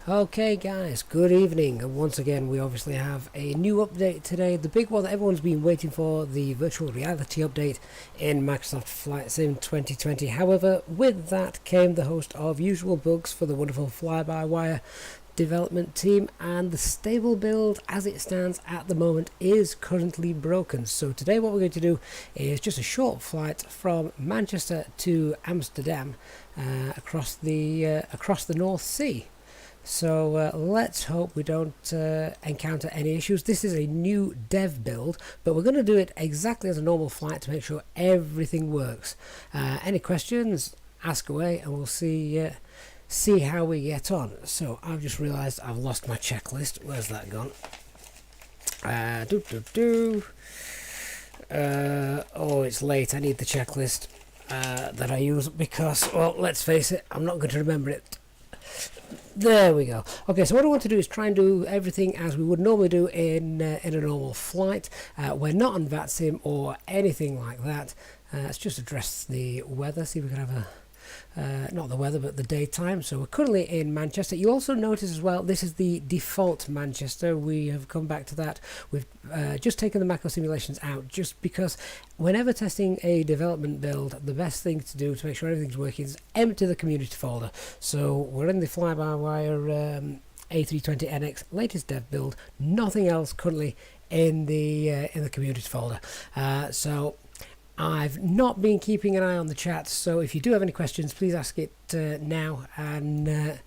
Okay guys, good evening, and once again we obviously have a new update today, the big one that everyone's been waiting for, the virtual reality update in Microsoft Flight Sim 2020. However, with that came the host of usual bugs for the wonderful FlyByWire development team, and the stable build as it stands at the moment is currently broken. So today what we're going to do is just a short flight from Manchester to Amsterdam across the North Sea. So let's hope we don't encounter any issues. This is a new dev build, but we're going to do it exactly as a normal flight to make sure everything works. Any questions, ask away, and we'll see how we get on. So I've just realised I've lost my checklist. Where's that gone? Oh, it's late. I need the checklist that I use because, well, let's face it, I'm not going to remember it. There we go. Okay, so what I want to do is try and do everything as we would normally do in a normal flight. We're not on VATSIM or anything like that. Let's just address the weather, see if we can have not the weather but the daytime. So we're currently in Manchester. You also notice as well, this is the default Manchester. We have come back to that. We've just taken the macro simulations out just because whenever testing a development build, the best thing to do to make sure everything's working is empty the community folder. So we're in the FlyByWire A320 NX latest dev build, nothing else currently in the community folder. So I've not been keeping an eye on the chat, so if you do have any questions, please ask it now, and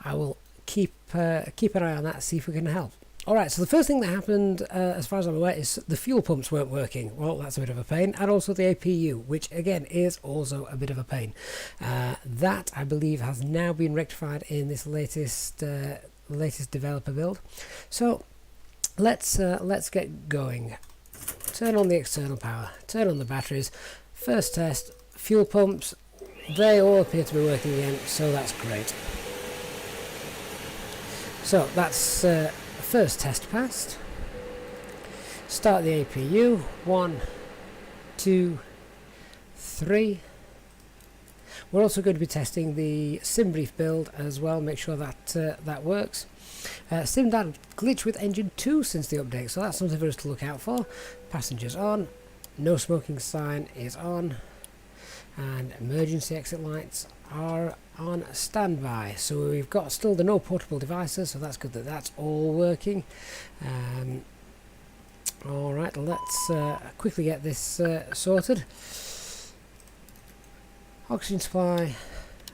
I will keep an eye on that, see if we can help. Alright, so the first thing that happened, as far as I'm aware, is the fuel pumps weren't working. Well, that's a bit of a pain, and also the APU, which again is also a bit of a pain. That, I believe, has now been rectified in this latest developer build. So let's get going. Turn on the external power, turn on the batteries. First test, fuel pumps, they all appear to be working again, so that's great. So that's first test passed. Start the APU, 1, 2, 3. We're also going to be testing the SimBrief build as well, make sure that that works. SimData glitch with engine 2 since the update, so that's something for us to look out for. Passengers on, no smoking sign is on, and emergency exit lights are on standby. So we've got still the no portable devices, so that's good that that's all working. Alright, let's quickly get this sorted. Oxygen supply,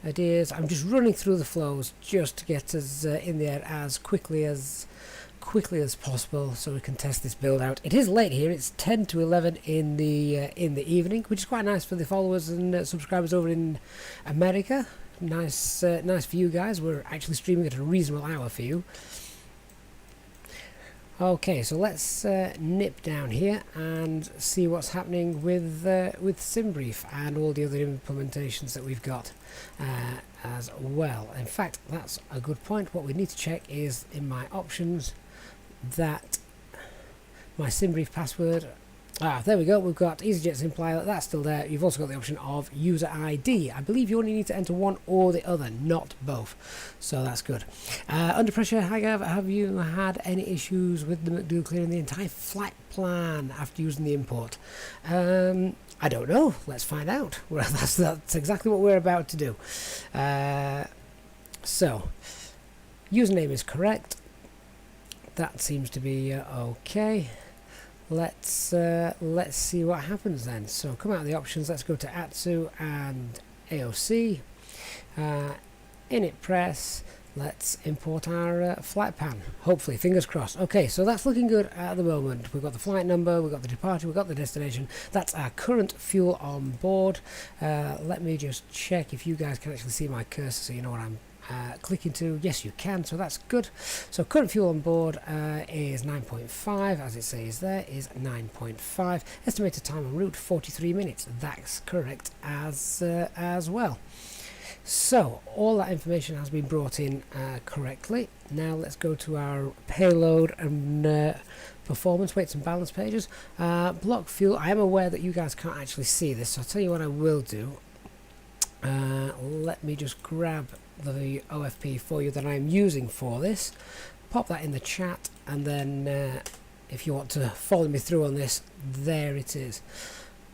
ideas. I'm just running through the flows just to get us in there as quickly as possible, so we can test this build out. It is late here; it's 10 to 11 in the evening, which is quite nice for the followers and subscribers over in America. Nice for you guys. We're actually streaming at a reasonable hour for you. Okay, so let's nip down here and see what's happening with SimBrief and all the other implementations that we've got as well. In fact, that's a good point. What we need to check is in my options that my SimBrief password. There we go. We've got EasyJet SimPilot. That's still there. You've also got the option of user ID. I believe you only need to enter one or the other, not both. So that's good. Under pressure, have you had any issues with the MCDU clearing the entire flight plan after using the import? I don't know. Let's find out. Well, that's exactly what we're about to do. So, username is correct. That seems to be okay. Let's see what happens then. So come out of the options, let's go to ATSU and AOC, init press, let's import our flight pan, hopefully, fingers crossed. Okay, so that's looking good at the moment. We've got the flight number, we've got the departure, we've got the destination. That's our current fuel on board. Let me just check if you guys can actually see my cursor so you know what I'm clicking to. Yes, you can, so that's good. So current fuel on board is 9.5, as it says there, is 9.5. Estimated time en route 43 minutes. That's correct as well. So all that information has been brought in correctly. Now let's go to our payload and performance, weights and balance pages. Block fuel. I am aware that you guys can't actually see this, so I'll tell you what I will do. Let me just grab the OFP for you that I'm using for this, pop that in the chat, and then if you want to follow me through on this, there it is.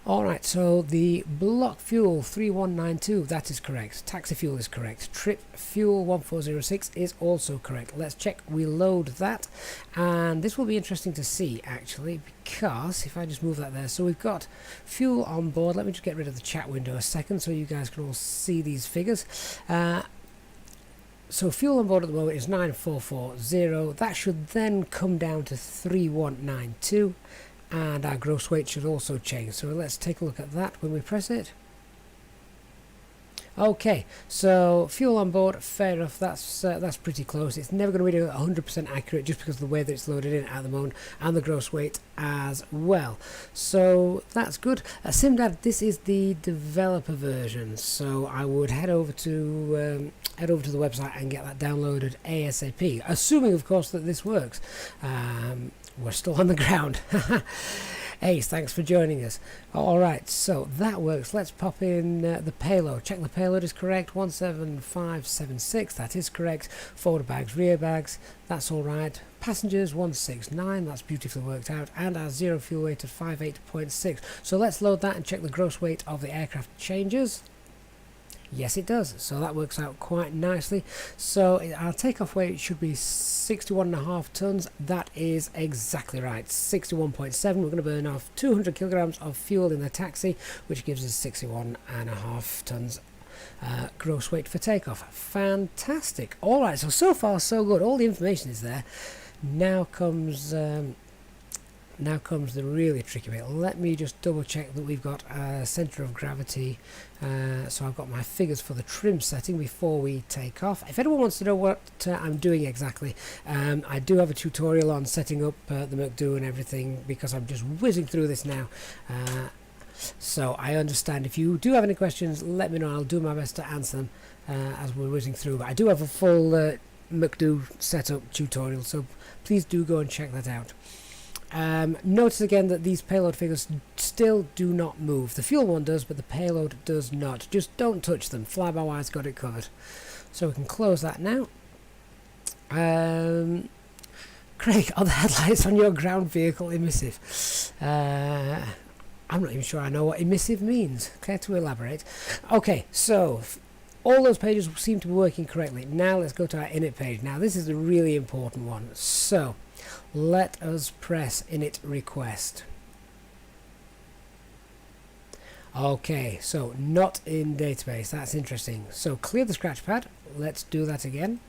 Alright, so the block fuel 3192, that is correct. Taxi fuel is correct. Trip fuel 1406 is also correct. Let's check we load that, and this will be interesting to see actually, because if I just move that there, so we've got fuel on board. Let me just get rid of the chat window a second so you guys can all see these figures. So fuel on board at the moment is 9440. That should then come down to 3192. And our gross weight should also change. So let's take a look at that when we press it. Okay, so fuel on board, fair enough. That's pretty close. It's never going to be 100% accurate just because of the way that it's loaded in at the moment, and the gross weight as well. So that's good. Simdad, this is the developer version. So I would head over to the website and get that downloaded ASAP. Assuming, of course, that this works. We're still on the ground. Ace, thanks for joining us. Alright, so that works. Let's pop in the payload. Check the payload is correct. 17576, that is correct. Forward bags, rear bags, that's alright. Passengers 169, that's beautifully worked out. And our zero fuel weight at 58.6. So let's load that and check the gross weight of the aircraft changes. Yes, it does. So that works out quite nicely. So our takeoff weight should be 61.5 tons. That is exactly right. 61.7. We're going to burn off 200 kilograms of fuel in the taxi, which gives us 61.5 tons gross weight for takeoff. Fantastic. All right. So far so good. All the information is there. Now comes the really tricky bit. Let me just double check that we've got a centre of gravity. So I've got my figures for the trim setting before we take off. If anyone wants to know what I'm doing exactly, I do have a tutorial on setting up the MCDU and everything, because I'm just whizzing through this now. So I understand. If you do have any questions, let me know. I'll do my best to answer them as we're whizzing through. But I do have a full MCDU setup tutorial, so please do go and check that out. Notice again that these payload figures still do not move. The fuel one does, but the payload does not. Just don't touch them. FlyByWire's got it covered. So we can close that now. Craig, are the headlights on your ground vehicle emissive? I'm not even sure I know what emissive means. Care to elaborate? Okay, so all those pages seem to be working correctly. Now let's go to our init page. Now this is a really important one. So let us press init request. Okay, so not in database. That's interesting. So clear the scratch pad. Let's do that again.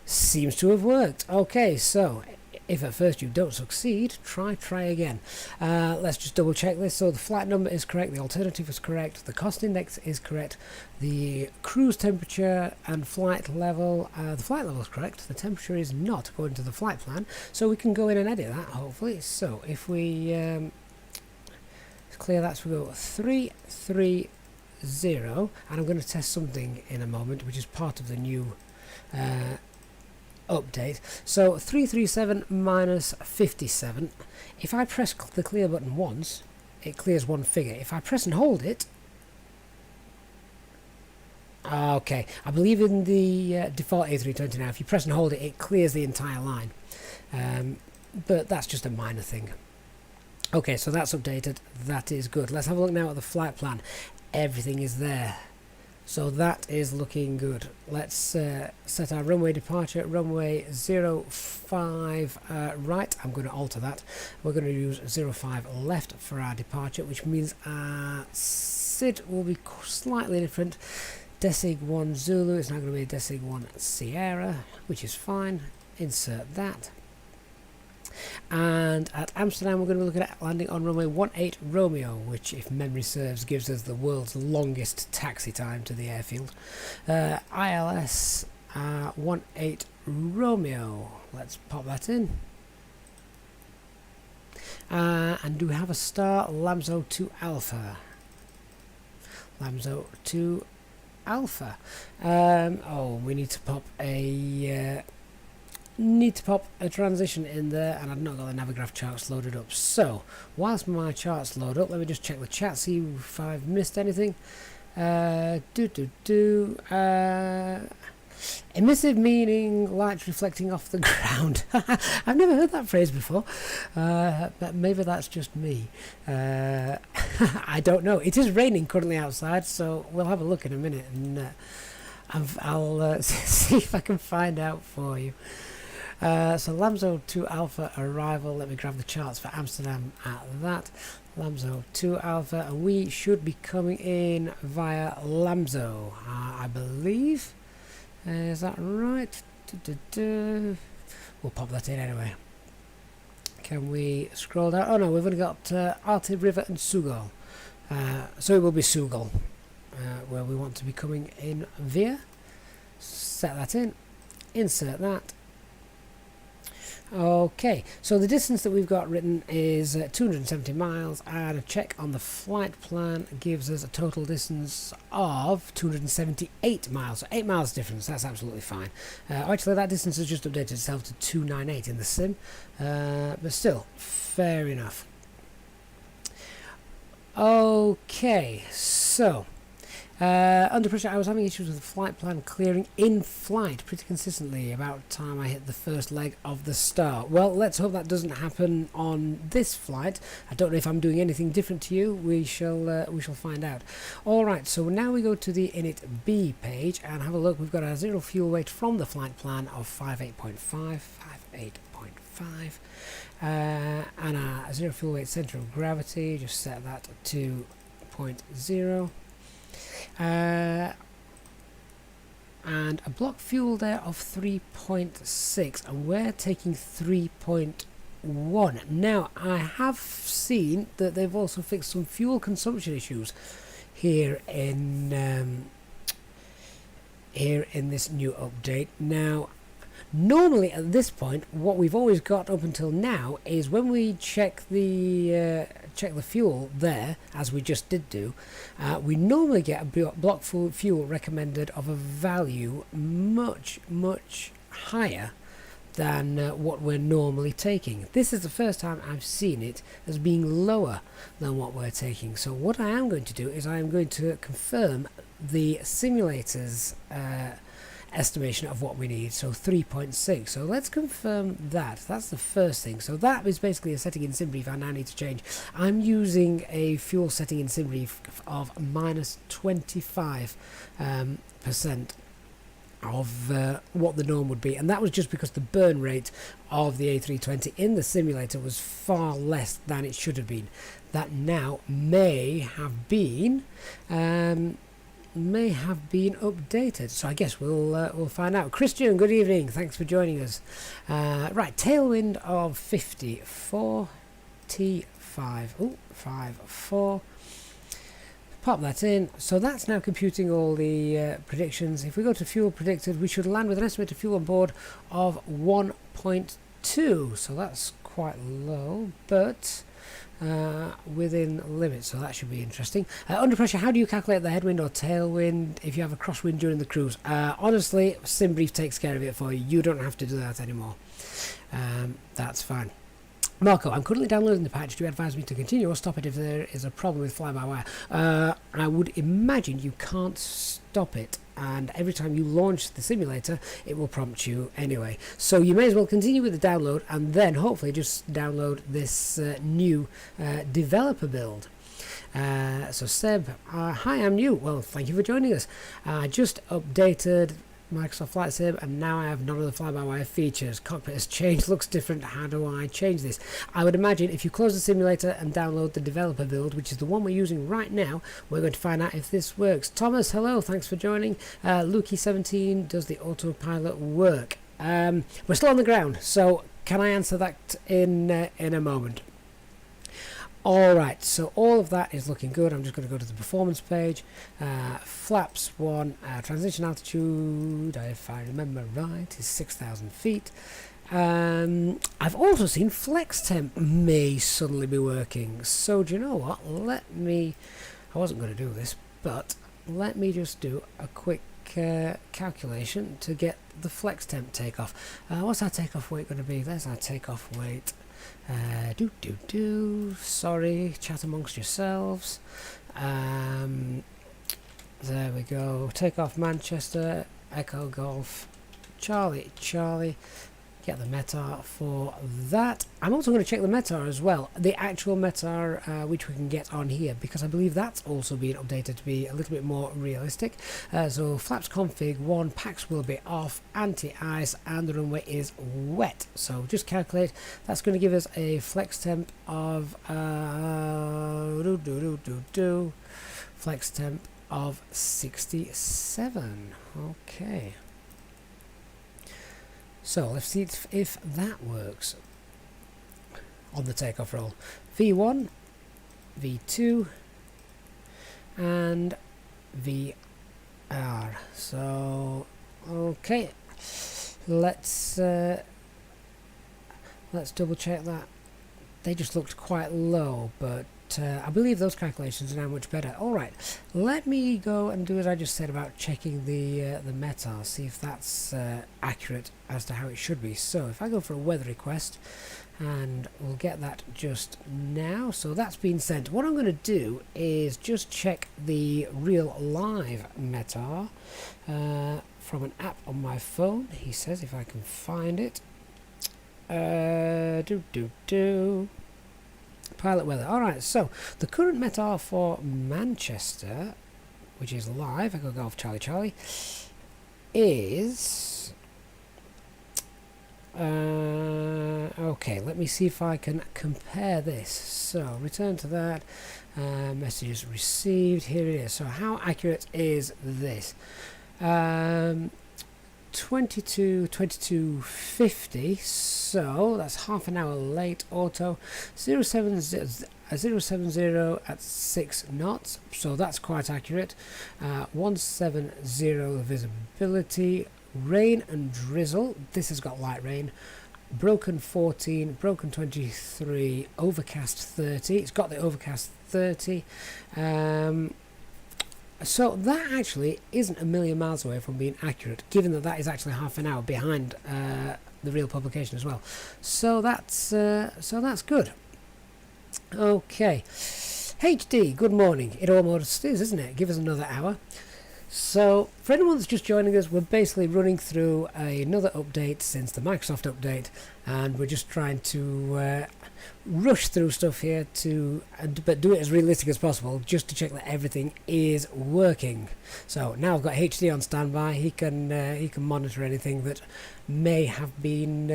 Seems to have worked. Okay, so if at first you don't succeed, try again. Let's just double check this. So the flight number is correct, the alternative is correct, the cost index is correct, the cruise temperature and flight level, the flight level is correct, the temperature is not according to the flight plan, so we can go in and edit that hopefully. So if we clear that, so we go 330, and I'm going to test something in a moment which is part of the new update. So 337 minus 57. If I press the clear button once, it clears one figure. If I press and hold it, okay, I believe in the default A320 now, if you press and hold it, it clears the entire line. But that's just a minor thing. Okay, so that's updated. That is good. Let's have a look now at the flight plan. Everything is there. So that is looking good. Let's set our runway departure, runway 05 right. I'm going to alter that. We're going to use 05 left for our departure, which means our SID will be slightly different. Desig 1 Zulu is now going to be Desig 1 Sierra, which is fine. Insert that. And at Amsterdam we're going to be looking at landing on runway 18 Romeo, which if memory serves gives us the world's longest taxi time to the airfield. ILS 18 Romeo, let's pop that in. And do we have a star? Lamzo 2 Alpha. Lamzo 2 Alpha. Oh, we need to pop a need to pop a transition in there, and I've not got the Navigraph charts loaded up. So whilst my charts load up, let me just check the chat, see if I've missed anything. Emissive meaning lights reflecting off the ground. I've never heard that phrase before, but maybe that's just me. I don't know. It is raining currently outside, so we'll have a look in a minute, and I'll see if I can find out for you. So Lamzo 2 Alpha arrival. Let me grab the charts for Amsterdam at that. Lamzo 2 Alpha, and we should be coming in via Lamzo, I believe. Is that right? We'll pop that in anyway. Can we scroll down? Oh no, we've only got Arte River and Sugal. So it will be Sugal, where we want to be coming in via. Set that in. Insert that. Okay, so the distance that we've got written is 270 miles, and a check on the flight plan gives us a total distance of 278 miles, so 8 miles difference. That's absolutely fine. Actually, that distance has just updated itself to 298 in the sim, but still, fair enough. Okay, so under pressure, I was having issues with the flight plan clearing in flight pretty consistently about the time I hit the first leg of the start. Well, let's hope that doesn't happen on this flight. I don't know if I'm doing anything different to you. We shall find out. All right, so now we go to the Init B page and have a look. We've got our zero fuel weight from the flight plan of 58.5, and our zero fuel weight center of gravity. Just set that to 0.0. And a block fuel there of 3.6, and we're taking 3.1. Now I have seen that they've also fixed some fuel consumption issues here in this new update. Now normally at this point, what we've always got up until now is when we check the fuel there, as we just did do, we normally get a block fuel recommended of a value much higher than what we're normally taking. This is the first time I've seen it as being lower than what we're taking. So what I am going to do is I am going to confirm the simulator's estimation of what we need, so 3.6. So let's confirm that. That's the first thing. So that is basically a setting in SimBrief I now need to change. I'm using a fuel setting in SimBrief of -25% of what the norm would be, and that was just because the burn rate of the A320 in the simulator was far less than it should have been. That now may have been updated, so I guess we'll find out. Christian, good evening, thanks for joining us. Right, tailwind of 54 T5 54. Pop that in. So that's now computing all the predictions. If we go to fuel predicted, we should land with an estimated fuel on board of 1.2, so that's quite low, but within limits, so that should be interesting. Under pressure, how do you calculate the headwind or tailwind if you have a crosswind during the cruise? Honestly, SimBrief takes care of it for you. You don't have to do that anymore. That's fine. Marco, I'm currently downloading the patch. Do you advise me to continue or stop it if there is a problem with FlyByWire? I would imagine you can't stop it, and every time you launch the simulator it will prompt you anyway, so you may as well continue with the download and then hopefully just download this new developer build. So Seb, hi, I'm new. Well, thank you for joining us. I just updated Microsoft Flight Sim and now I have none of the fly-by-wire features. Cockpit has changed, looks different. How do I change this? I would imagine if you close the simulator and download the developer build, which is the one we're using right now, we're going to find out if this works. Thomas, hello, thanks for joining. Lukey17, does the autopilot work? We're still on the ground, so can I answer that in a moment? Alright, so all of that is looking good. I'm just going to go to the performance page. Flaps 1, transition altitude, if I remember right, is 6,000 feet. I've also seen flex temp may suddenly be working. So do you know what? I wasn't going to do this, but let me just do a quick calculation to get the flex temp takeoff. What's our takeoff weight going to be? There's our takeoff weight. Sorry, chat amongst yourselves. There we go. Takeoff Manchester, Echo Golf, Charlie, Charlie. Get the METAR for that. I'm also going to check the METAR as well, the actual METAR which we can get on here, because I believe that's also been updated to be a little bit more realistic. So flaps config 1, packs will be off, anti-ice, and the runway is wet. So just calculate, that's going to give us a flex temp of flex temp of 67. Okay. So let's see if that works on the takeoff roll. V1, V2, and VR. So okay, let's double check that. They just looked quite low, but I believe those calculations are now much better. Alright, let me go and do as I just said about checking the METAR, see if that's accurate as to how it should be. So if I go for a weather request, and we'll get that just now. So that's been sent. What I'm going to do is just check the real live METAR from an app on my phone. He says if I can find it. Pilot weather. Alright, so the current METAR for Manchester, which is live, Echo Golf Charlie Charlie, is okay, let me see if I can compare this. So return to that, messages received, here it is. So how accurate is this? 22:50, so that's half an hour late. Auto 070 at 6 knots, so that's quite accurate. 170 visibility. Rain and drizzle, this has got light rain. Broken 14, broken 23, overcast 30. It's got the overcast 30. So that actually isn't a million miles away from being accurate, given that that is actually half an hour behind the real publication as well. So that's good. Okay, HD. Good morning. It almost is, isn't it? Give us another hour. So for anyone that's just joining us, we're basically running through another update since the Microsoft update, and we're just trying to rush through stuff here but do it as realistic as possible, just to check that everything is working. So now I've got HD on standby. He can monitor anything that may have been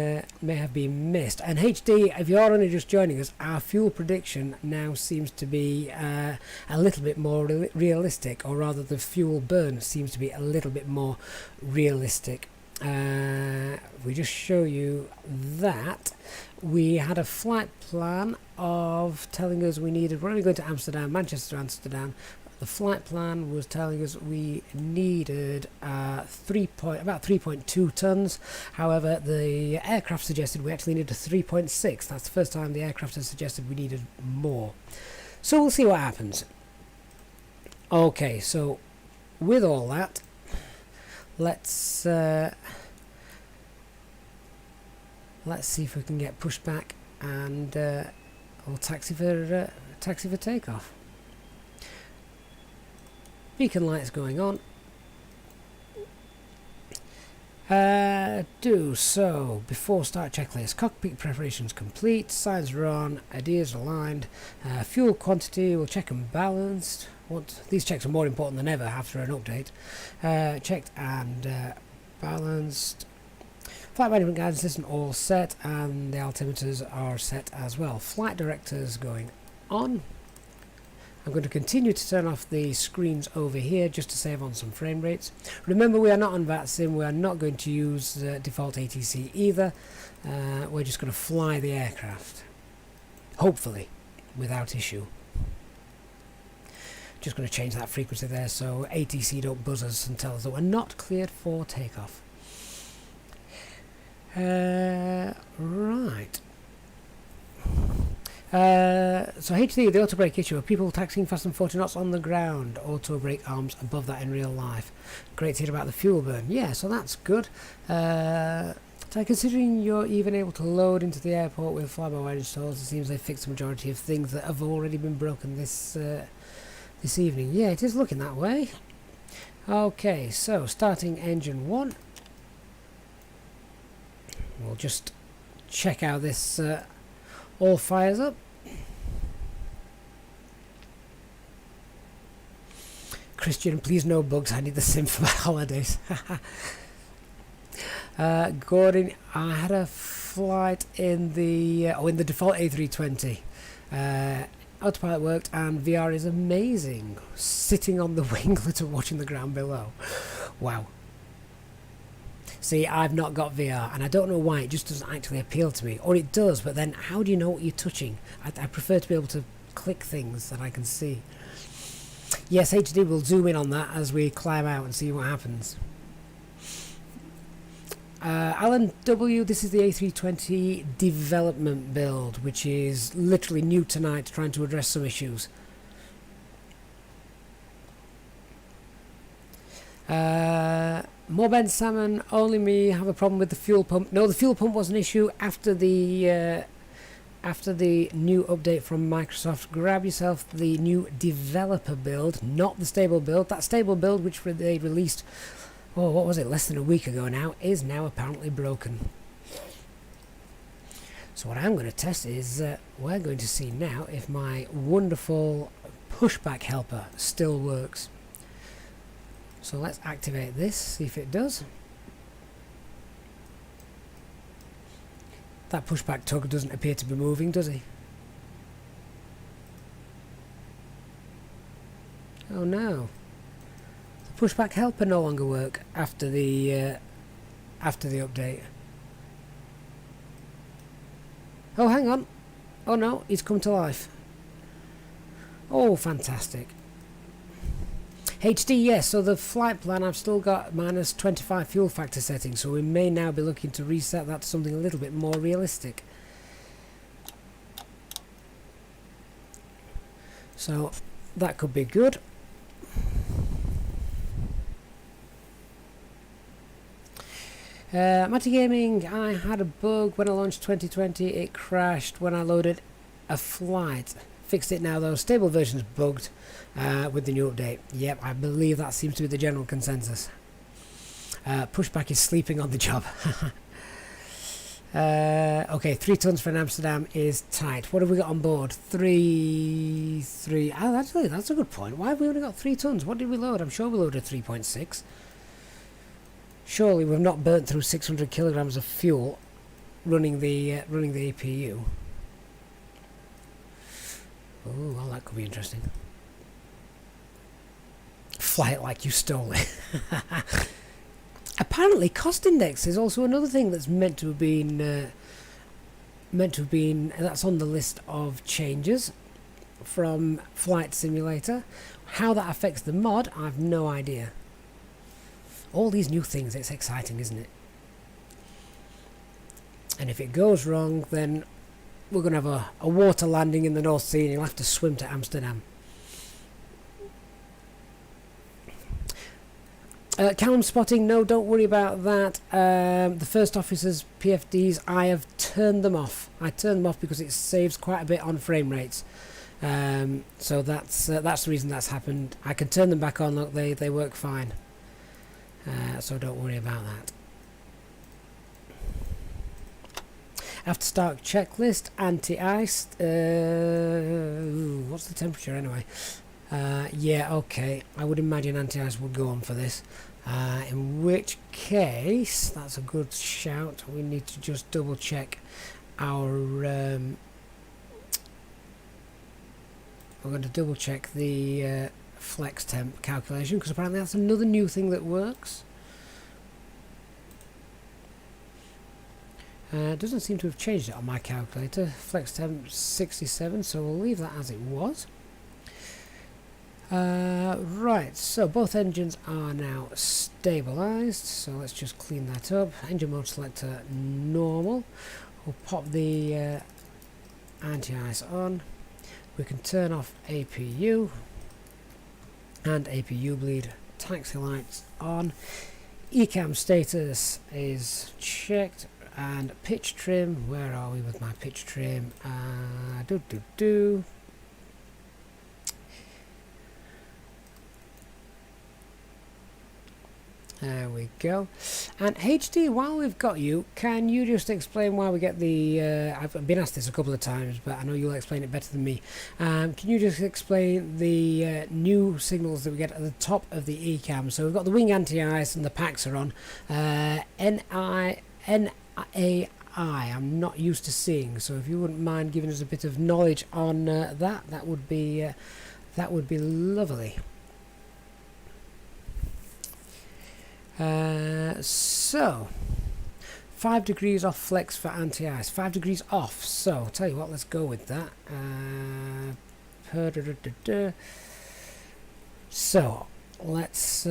missed. And HD, if you're only just joining us, our fuel prediction now seems to be a little bit more realistic, or rather the fuel burn seems to be a little bit more realistic. We just show you that we had a flight plan of telling us we're only going to Amsterdam, Manchester to Amsterdam. The flight plan was telling us we needed about 3.2 tons. However, the aircraft suggested we actually needed 3.6. That's the first time the aircraft has suggested we needed more. So we'll see what happens. Okay, so with all that, let's see if we can get pushed back, and we'll taxi for takeoff. Beacon lights going on. So before start checklist. Cockpit preparations complete. Signs are on. Ideas aligned. Fuel quantity, we'll check and balanced. These checks are more important than ever after an update. Checked and balanced. Flight management guidance system all set, and the altimeters are set as well. Flight directors going on. I'm going to continue to turn off the screens over here just to save on some frame rates. Remember, we are not on VATSIM. We are not going to use default ATC either. We're just going to fly the aircraft, hopefully without issue. Just going to change that frequency there so ATC don't buzz us and tell us that we're not cleared for takeoff. Right. So HD, the auto brake issue of people taxiing fast and 40 knots on the ground, auto brake arms above that in real life. Great to hear about the fuel burn. Yeah, so that's good. So considering you're even able to load into the airport with FlyByWire installs, it seems they fixed the majority of things that have already been broken this evening. Yeah, it is looking that way. Okay, so starting engine 1. We'll just check how this all fires up. Christian, please no bugs. I need the sim for my holidays. Gordon, I had a flight in the default A320. Autopilot worked and VR is amazing. Sitting on the winglet and watching the ground below. Wow. See, I've not got VR and I don't know why. It just doesn't actually appeal to me. Or it does, but then how do you know what you're touching? I prefer to be able to click things that I can see. Yes, HD will zoom in on that as we climb out and see what happens. Alan W, this is the A320 development build, which is literally new tonight, trying to address some issues. More Ben Salmon, only me have a problem with the fuel pump. No, the fuel pump was an issue after the new update from Microsoft. Grab yourself the new developer build, not the stable build. That stable build, which they released, oh, what was it, less than a week ago now, is now apparently broken. So what I'm going to test is, we're going to see now if my wonderful pushback helper still works. So let's activate this, see if it does. That pushback tug doesn't appear to be moving, does he? Oh no. The pushback helper no longer work after the update. Oh, hang on. Oh no, he's come to life. Oh, fantastic. HD, yes, so the flight plan, I've still got minus 25 fuel factor setting, so we may now be looking to reset that to something a little bit more realistic. So that could be good. Matty Gaming, I had a bug when I launched 2020, it crashed when I loaded a flight. Fixed it now though, stable version's bugged with the new update. Yep, I believe that seems to be the general consensus. Pushback is sleeping on the job. Okay, 3 tons for an Amsterdam is tight. What have we got on board? 3. Oh, actually, that's a good point. Why have we only got 3 tons? What did we load? I'm sure we loaded 3.6. Surely we've not burnt through 600 kilograms of fuel running the APU. Oh, well, that could be interesting. Fly it like you stole it. Apparently, cost index is also another thing that's meant to have been that's on the list of changes from Flight Simulator. How that affects the mod, I've no idea. All these new things, it's exciting, isn't it? And if it goes wrong, then we're going to have a water landing in the North Sea and you'll have to swim to Amsterdam. Callum spotting, no, don't worry about that. The first officer's PFDs, I have turned them off. I turned them off because it saves quite a bit on frame rates. So that's the reason that's happened. I can turn them back on, look, they work fine. So don't worry about that. After start checklist, anti-ice. What's the temperature anyway? Yeah, okay. I would imagine anti-ice would go on for this. In which case, that's a good shout. We need to just double check our... we're going to double check the flex temp calculation, because apparently that's another new thing that works. It doesn't seem to have changed it on my calculator. Flex temp 67, so we'll leave that as it was. Right, so both engines are now stabilized, so let's just clean that up. Engine mode selector normal. We'll pop the anti-ice on. We can turn off APU and APU bleed. Taxi lights on. ECAM status is checked. And pitch trim, where are we with my pitch trim? There we go. And HD, while we've got you, can you just explain why we get the... I've been asked this a couple of times, but I know you'll explain it better than me. Can you just explain the new signals that we get at the top of the ECAM? So we've got the wing anti-ice and the packs are on. NAI, I'm not used to seeing, so if you wouldn't mind giving us a bit of knowledge on that would be lovely. So 5 degrees off flex for anti-ice, 5 degrees off. So I'll tell you what, let's go with that. So let's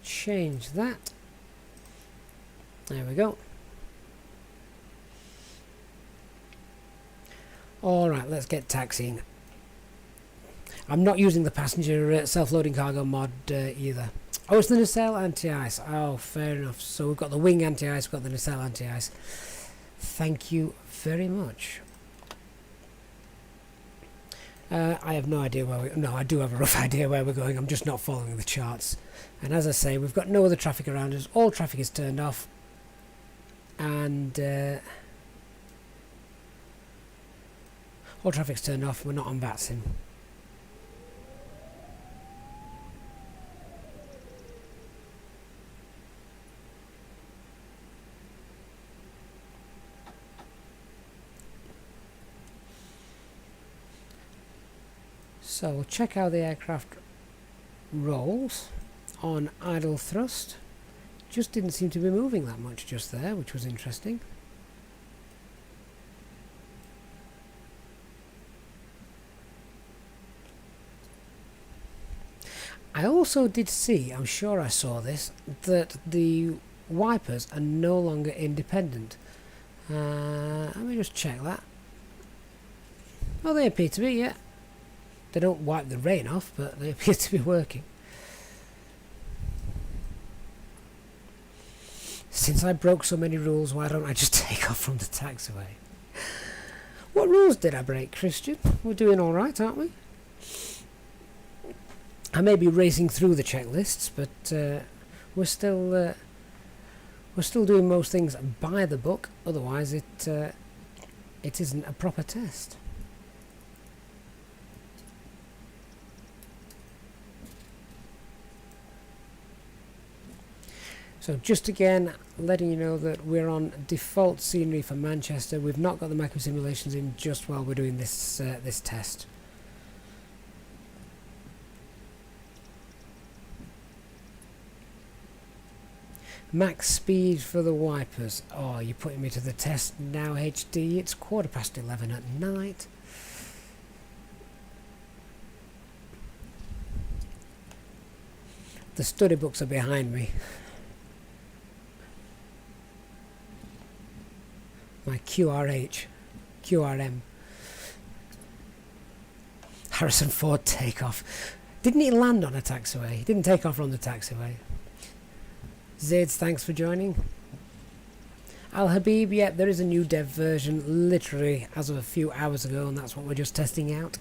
change that. There we go. Alright, let's get taxiing. I'm not using the passenger self-loading cargo mod either. Oh, it's the nacelle anti-ice. Oh, fair enough. So we've got the wing anti-ice, we've got the nacelle anti-ice. Thank you very much. I have no idea where we... No, I do have a rough idea where we're going. I'm just not following the charts. And as I say, we've got no other traffic around us. All traffic is turned off. And... all traffic's turned off. We're not on VATSIM. So we'll check how the aircraft rolls on idle thrust. Just didn't seem to be moving that much just there, which was interesting. I also did see, I'm sure I saw this, that the wipers are no longer independent. Let me just check that. Well, they appear to be, yeah. They don't wipe the rain off, but they appear to be working. Since I broke so many rules, why don't I just take off from the taxiway? What rules did I break, Christian? We're doing all right, aren't we? I may be racing through the checklists, but we're still doing most things by the book. Otherwise, it isn't a proper test. So just again, letting you know that we're on default scenery for Manchester. We've not got the macro simulations in just while we're doing this this test. Max speed for the wipers. Oh, you're putting me to the test now, HD. It's 11:15 at night. The study books are behind me. My QRM. Harrison Ford takeoff. Didn't he land on a taxiway? He didn't take off from the taxiway. Zaids, thanks for joining. Al Habib, yeah, there is a new dev version literally as of a few hours ago, and that's what we're just testing out.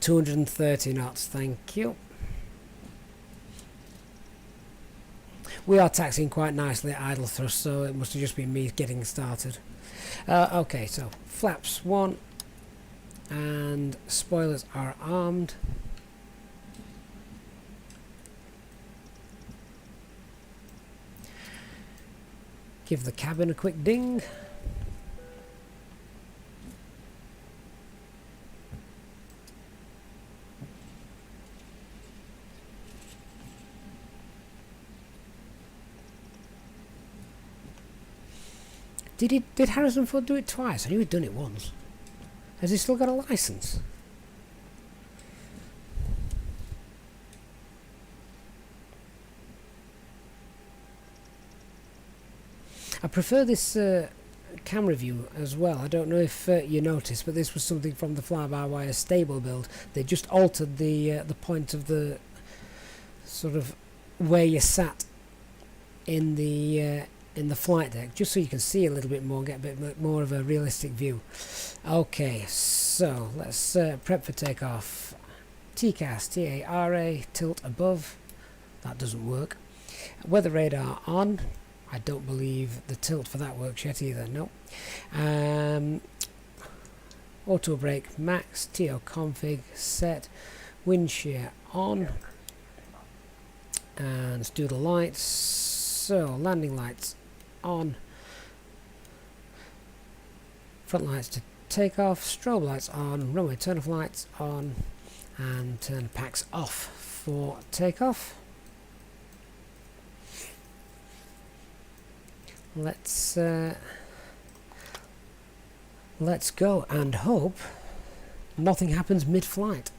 $230 knots, thank you. We are taxiing quite nicely at idle thrust, so it must have just been me getting started. Okay, so flaps 1 and spoilers are armed. Give the cabin a quick ding. Did Harrison Ford do it twice? I knew he'd done it once. Has he still got a license? I prefer this camera view as well. I don't know if you noticed, but this was something from the FlyByWire stable build. They just altered the point of the sort of where you sat in the flight deck, just so you can see a little bit more, get a bit more of a realistic view. Okay, so let's prep for takeoff. TCAS, TARA, tilt above. That doesn't work. Weather radar on. I don't believe the tilt for that works yet either. No. Auto brake max. TO config set. Wind shear on. And let's do the lights. So landing lights on. Front lights to takeoff. Strobe lights on. Runway turn off lights on. And turn packs off for takeoff. Let's go and hope nothing happens mid-flight.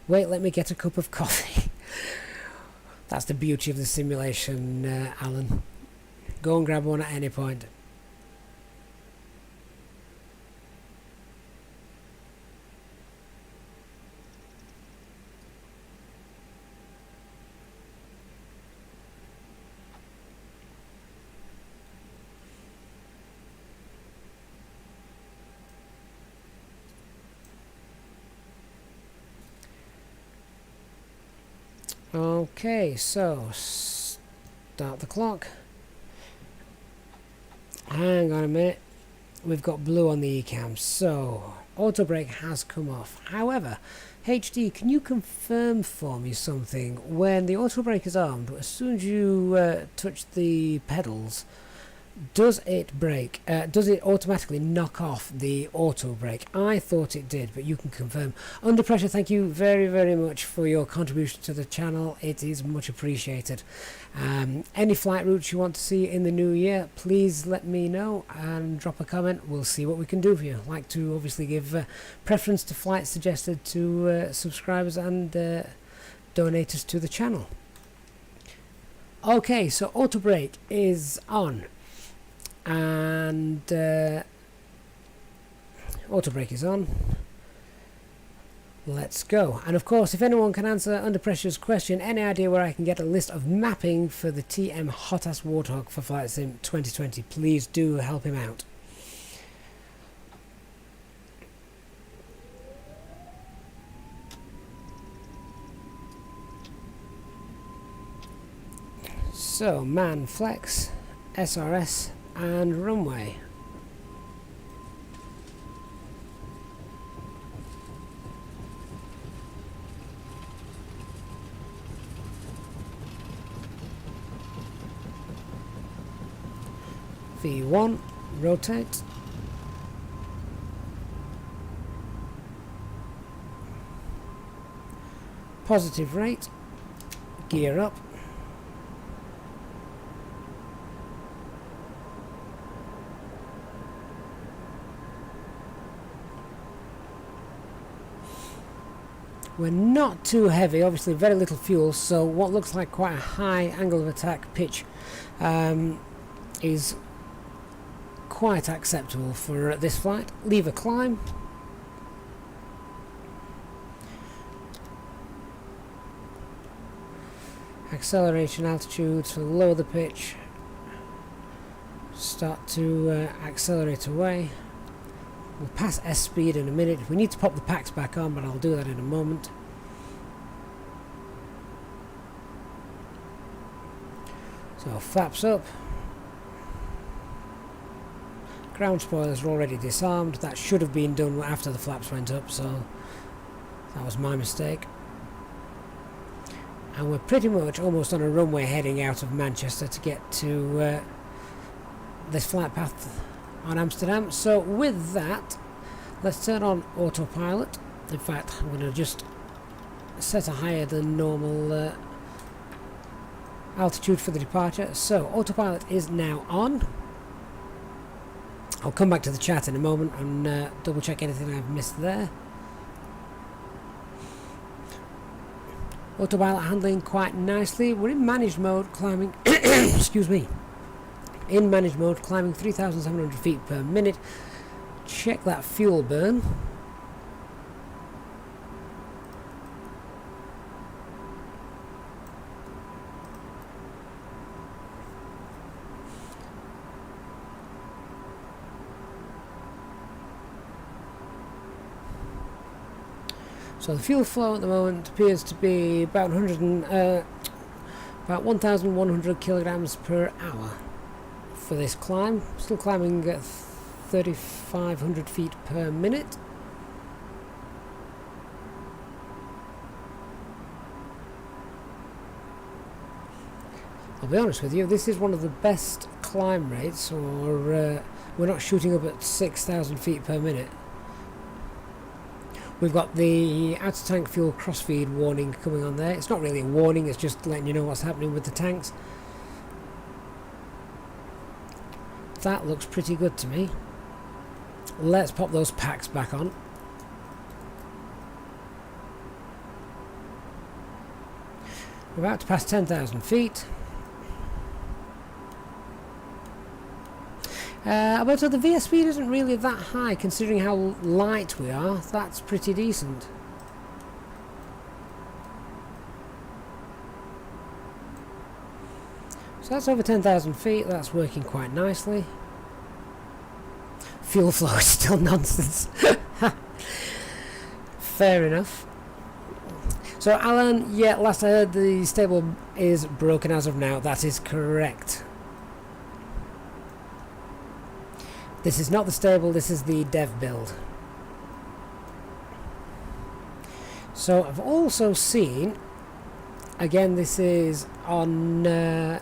Wait, let me get a cup of coffee. That's the beauty of the simulation, Alan. Go and grab one at any point. Okay, so start the clock. Hang on a minute. We've got blue on the ECAM, so auto brake has come off. However, HD, can you confirm for me something? When the auto brake is armed, as soon as you touch the pedals, does it brake? Does it automatically knock off the auto brake? I thought it did, but you can confirm. Under pressure, thank you very, very much for your contribution to the channel. It is much appreciated. Any flight routes you want to see in the new year, please let me know and drop a comment. We'll see what we can do for you. I'd like to obviously give preference to flights suggested to subscribers and donators to the channel. Okay, so auto brake is on. And auto brake is on. Let's go. And of course, if anyone can answer Under Pressure's question, any idea where I can get a list of mapping for the TM Hot Ass Warthog for Flight Sim 2020, please do help him out. So, man, flex, SRS, and runway. V1, rotate. Positive rate, gear up. We're not too heavy, obviously very little fuel, so what looks like quite a high angle of attack pitch is quite acceptable for this flight. Lever climb. Acceleration altitude, so lower the pitch. Start to accelerate away. We'll pass S speed in a minute. We need to pop the packs back on, but I'll do that in a moment. So flaps up. Ground spoilers are already disarmed. That should have been done after the flaps went up, so that was my mistake. And we're pretty much almost on a runway heading out of Manchester to get to this flight path on Amsterdam. So with that, let's turn on autopilot. In fact, I'm going to just set a higher than normal altitude for the departure. So autopilot is now on. I'll come back to the chat in a moment and double check anything I've missed there. Autopilot handling quite nicely. We're in managed mode, climbing excuse me, in managed mode, climbing 3,700 feet per minute. Check that fuel burn. So the fuel flow at the moment appears to be about 1,100 kilograms per hour for this climb. Still climbing at 3,500 feet per minute. I'll be honest with you, this is one of the best climb rates, or we're not shooting up at 6,000 feet per minute. We've got the out-of-tank fuel crossfeed warning coming on there. It's not really a warning, it's just letting you know what's happening with the tanks. That looks pretty good to me. Let's pop those packs back on. We're about to pass 10,000 feet. But so the VS speed isn't really that high considering how light we are. That's pretty decent. So that's over 10,000 feet. That's working quite nicely. Fuel flow is still nonsense. Fair enough. So Alan, yeah, last I heard the stable is broken as of now. That is correct. This is not the stable, this is the dev build. So I've also seen, again this is on the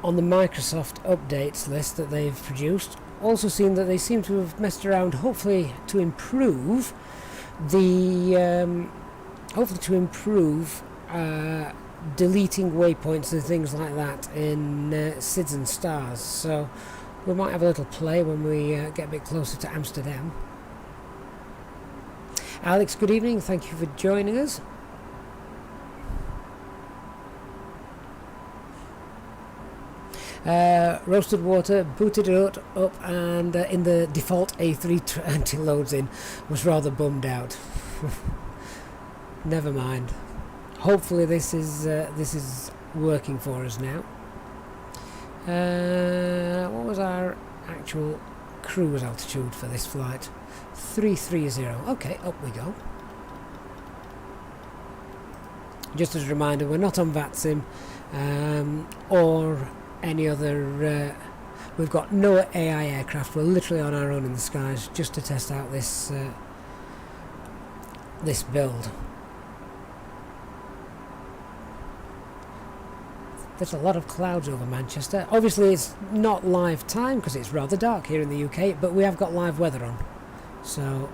Microsoft updates list that they've produced, also seen that they seem to have messed around, hopefully to improve the deleting waypoints and things like that in SIDS and stars. So we might have a little play when we get a bit closer to Amsterdam. Alex, good evening. Thank you for joining us. Roasted water, booted it up, and in the default A320 loads in. Was rather bummed out. Never mind. Hopefully this is working for us now. What was our actual cruise altitude for this flight? 330. Okay, up we go. Just as a reminder, we're not on VATSIM or any other. We've got no AI aircraft. We're literally on our own in the skies just to test out this this build. There's a lot of clouds over Manchester. Obviously it's not live time because it's rather dark here in the UK, but we have got live weather on. So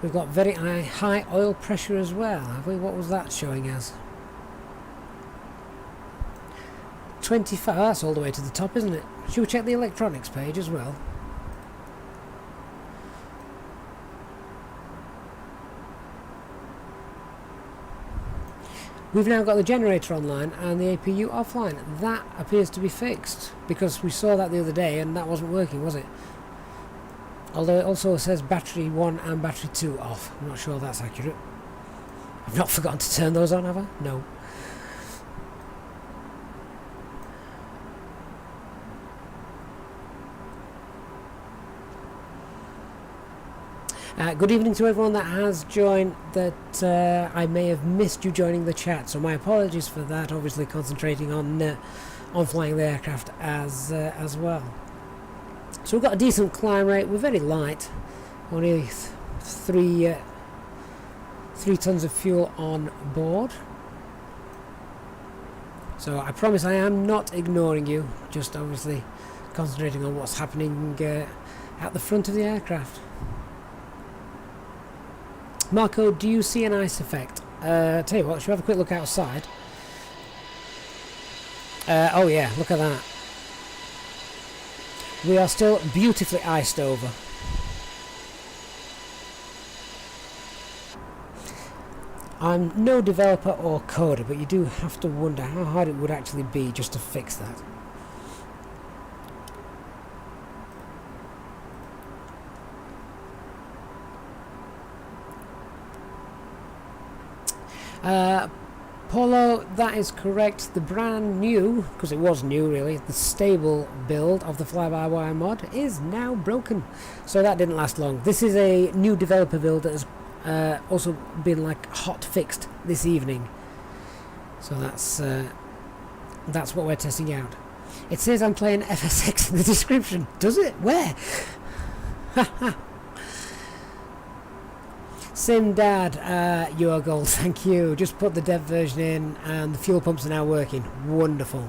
we've got very high oil pressure as well, have we? What was that showing as? 25, that's all the way to the top, isn't it? Should we check the electronics page as well? We've now got the generator online and the APU offline. That appears to be fixed because we saw that the other day and that wasn't working, was it? Although it also says battery 1 and battery 2 off. I'm not sure that's accurate. I've not forgotten to turn those on, have I? No. Good evening to everyone that has joined. That I may have missed you joining the chat, so my apologies for that. Obviously concentrating on flying the aircraft as well. So we've got a decent climb rate. We're very light, only 3 tons of fuel on board. So I promise I am not ignoring you, just obviously concentrating on what's happening at the front of the aircraft. Marco, do you see an ice effect? Tell you what, should we have a quick look outside? Oh yeah, look at that. We are still beautifully iced over. I'm no developer or coder, but you do have to wonder how hard it would actually be just to fix that. Polo, that is correct. The brand new, because it was new really, the stable build of the FlyByWire mod is now broken. So that didn't last long. This is a new developer build that has also been like hot fixed this evening. So that's what we're testing out. It says I'm playing FSX in the description. Does it? Where? Haha. Sim Dad, you are gold, thank you. Just put the dev version in and the fuel pumps are now working. Wonderful.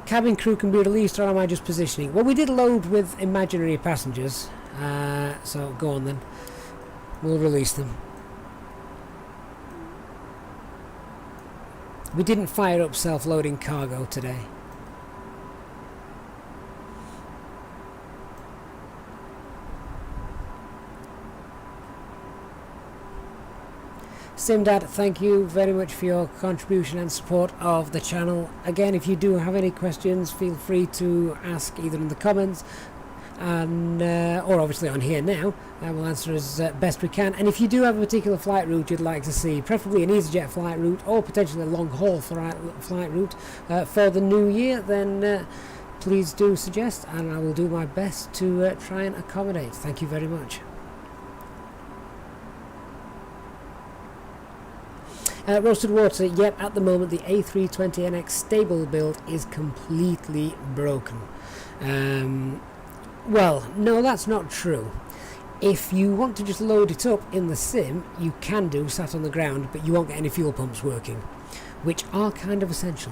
Cabin crew can be released, or am I just positioning? Well, we did load with imaginary passengers, so go on then. We'll release them. We didn't fire up self-loading cargo today. Simdad, thank you very much for your contribution and support of the channel. Again, if you do have any questions, feel free to ask either in the comments and or obviously on here now. We'll answer as best we can. And if you do have a particular flight route you'd like to see, preferably an EasyJet flight route or potentially a long-haul flight route for the new year, then please do suggest, and I will do my best to try and accommodate. Thank you very much. Roasted water, yep, at the moment the A320NX stable build is completely broken. Well, no, that's not true. If you want to just load it up in the sim, you can do, sat on the ground, but you won't get any fuel pumps working, which are kind of essential.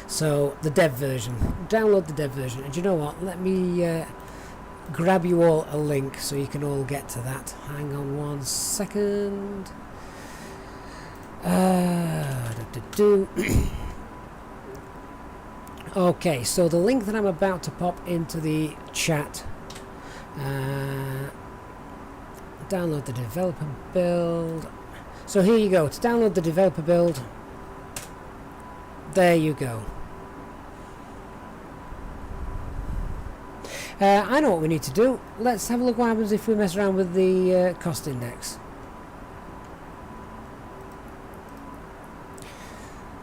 So, the dev version. Download the dev version, and you know what, let me grab you all a link so you can all get to that. Hang on one second. Okay, so the link that I'm about to pop into the chat, download the developer build. So here you go, to download the developer build, there you go. I know what we need to do. Let's have a look what happens if we mess around with the cost index.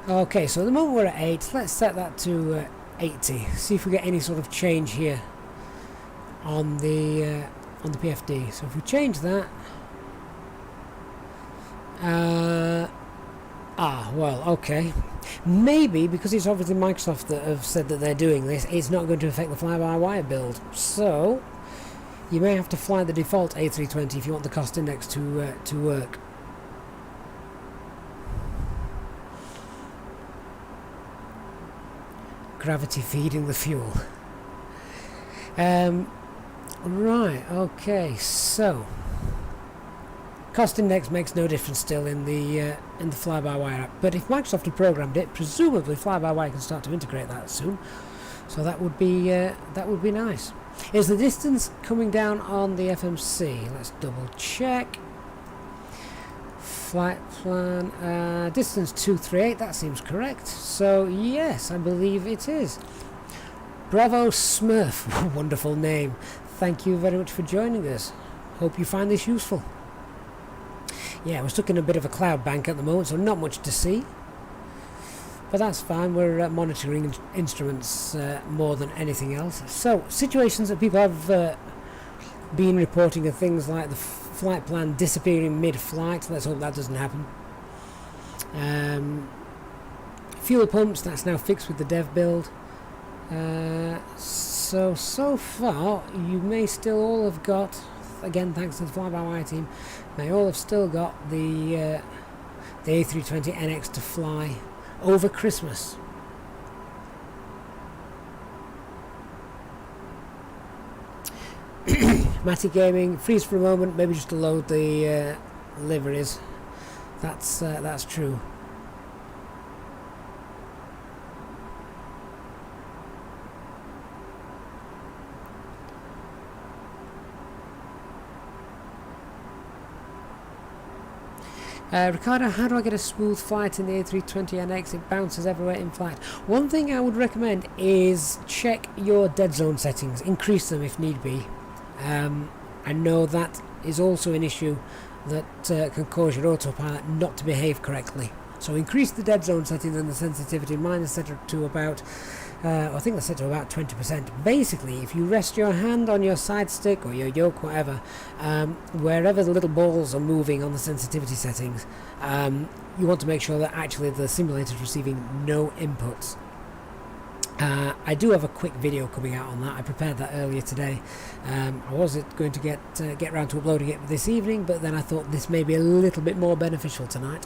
Okay, so at the moment we're at 8. Let's set that to 80. See if we get any sort of change here on the PFD. So if we change that, well, okay. Maybe because it's obviously Microsoft that have said that they're doing this, it's not going to affect the FlyByWire build. So you may have to fly the default A320 if you want the cost index to work. Gravity feeding the fuel. Right, okay, so cost index makes no difference still in the FlyByWire app, but if Microsoft had programmed it, presumably FlyByWire can start to integrate that soon. So that would be nice. Is the distance coming down on the FMC? Let's double check. Flight plan, distance 238, that seems correct. So yes, I believe it is. Bravo Smurf, wonderful name. Thank you very much for joining us. Hope you find this useful. Yeah, we're stuck in a bit of a cloud bank at the moment, so not much to see. But that's fine, we're monitoring instruments more than anything else. So, situations that people have been reporting are things like the flight plan disappearing mid-flight. Let's hope that doesn't happen. Fuel pumps, that's now fixed with the dev build. So far you may still all have got, again thanks to the FlyByWire team, may all have still got the A320NX to fly over Christmas. Matty Gaming, freeze for a moment, maybe just to load the liveries. That's true. Ricardo, how do I get a smooth flight in the A320NX? It bounces everywhere in flight. One thing I would recommend is check your dead zone settings. Increase them if need be. I know that is also an issue that can cause your autopilot not to behave correctly. So increase the dead zone settings and the sensitivity. Mine is set to about, I think that's set to about 20%. Basically, if you rest your hand on your side stick or your yoke, whatever, wherever the little balls are moving on the sensitivity settings, you want to make sure that actually the simulator is receiving no inputs. I do have a quick video coming out on that. I prepared that earlier today. I wasn't going to get around to uploading it this evening, but then I thought this may be a little bit more beneficial tonight.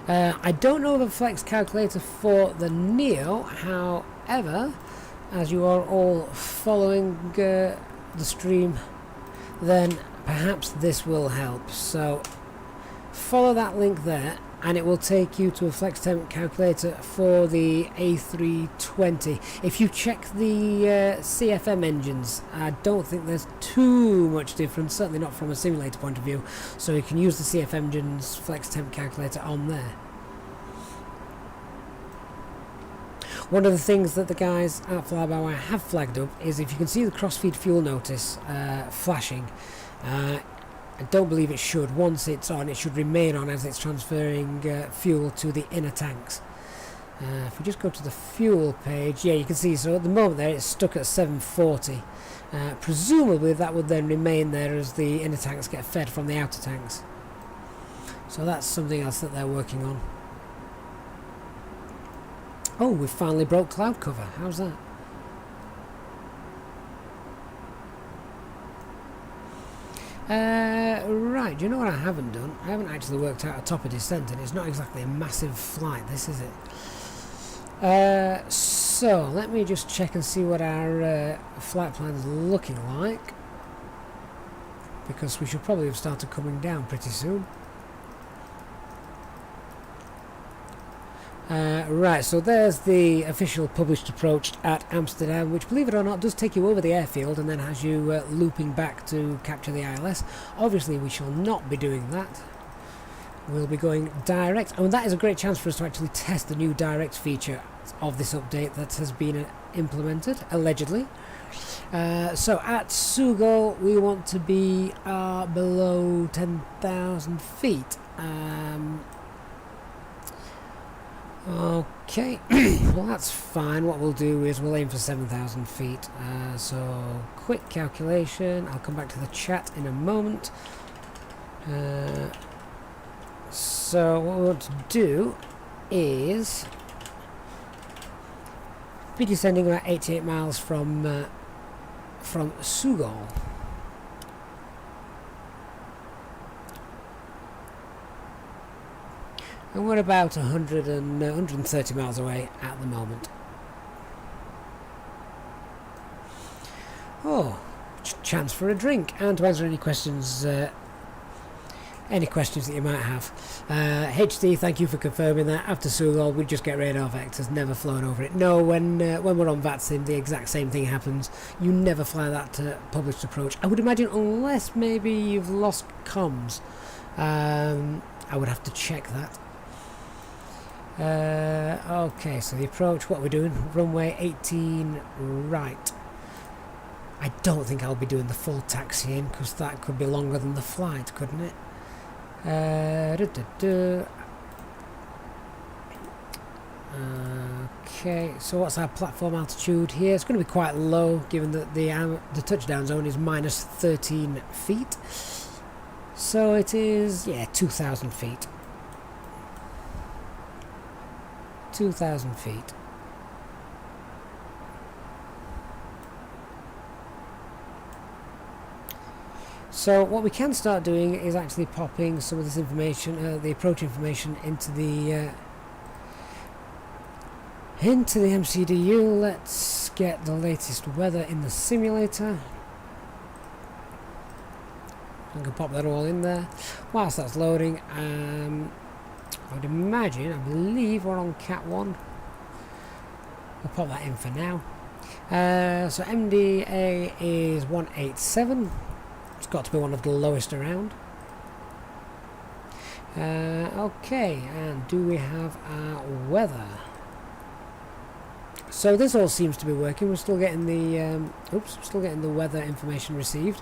I don't know of a flex calculator for the Neo, however, as you are all following the stream, then perhaps this will help. So follow that link there and it will take you to a flex temp calculator for the A320. If you check the CFM engines, I don't think there's too much difference, certainly not from a simulator point of view, so you can use the CFM engines flex temp calculator on there. One of the things that the guys at FlyByWire have flagged up is if you can see the cross-feed fuel notice flashing, I don't believe it should. Once it's on, it should remain on as it's transferring fuel to the inner tanks. If we just go to the fuel page, yeah, you can see, so at the moment there it's stuck at 740. Presumably that would then remain there as the inner tanks get fed from the outer tanks. So that's something else that they're working on. Oh, we've finally broke cloud cover. How's that? Right, do you know what I haven't done? I haven't actually worked out a top of descent, and it's not exactly a massive flight, this is it. So, let me just check and see what our flight plan is looking like, because we should probably have started coming down pretty soon. Right, so there's the official published approach at Amsterdam, which, believe it or not, does take you over the airfield and then has you looping back to capture the ILS. Obviously, we shall not be doing that. We'll be going direct, and that is a great chance for us to actually test the new direct feature of this update that has been implemented, allegedly. So at Sugo, we want to be below 10,000 feet. Okay, well that's fine. What we'll do is we'll aim for 7,000 feet. So quick calculation. I'll come back to the chat in a moment. So what we want to do is be descending about 88 miles from Sugo. And we're about 130 miles away at the moment. Oh, chance for a drink and to answer any questions that you might have. HD, thank you for confirming that. After Sugo, we just get radar vectors, never flown over it. No, when we're on VATSIM, the exact same thing happens. You never fly that published approach. I would imagine, unless maybe you've lost comms. I would have to check that. Okay, so the approach, what we're doing, runway 18 right. I don't think I'll be doing the full taxiing because that could be longer than the flight, couldn't it? Okay, so what's our platform altitude here? It's going to be quite low given that the touchdown zone is minus 13 feet. So it is, yeah, 2,000 feet. 2,000 feet. So what we can start doing is actually popping some of this information, the approach information, into the MCDU. Let's get the latest weather in the simulator. I can pop that all in there. Whilst that's loading, I would imagine, I believe we're on Cat 1. We'll pop that in for now. So MDA is 187. It's got to be one of the lowest around. Okay, and do we have our weather? So this all seems to be working. We're still getting the still getting the weather information received,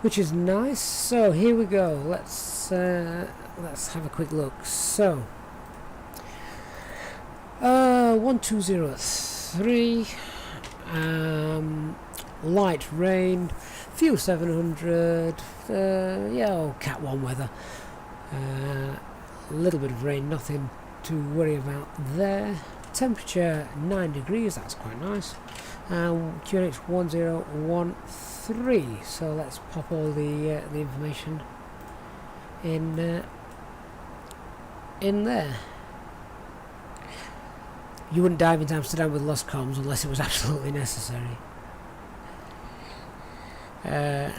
which is nice. So here we go. Let's have a quick look. So 1203, light rain, few 700. Cat 1 weather. A little bit of rain, nothing to worry about there. Temperature 9 degrees, that's quite nice. QNH 1013. So let's pop all the information in there. You wouldn't dive into Amsterdam with lost comms unless it was absolutely necessary.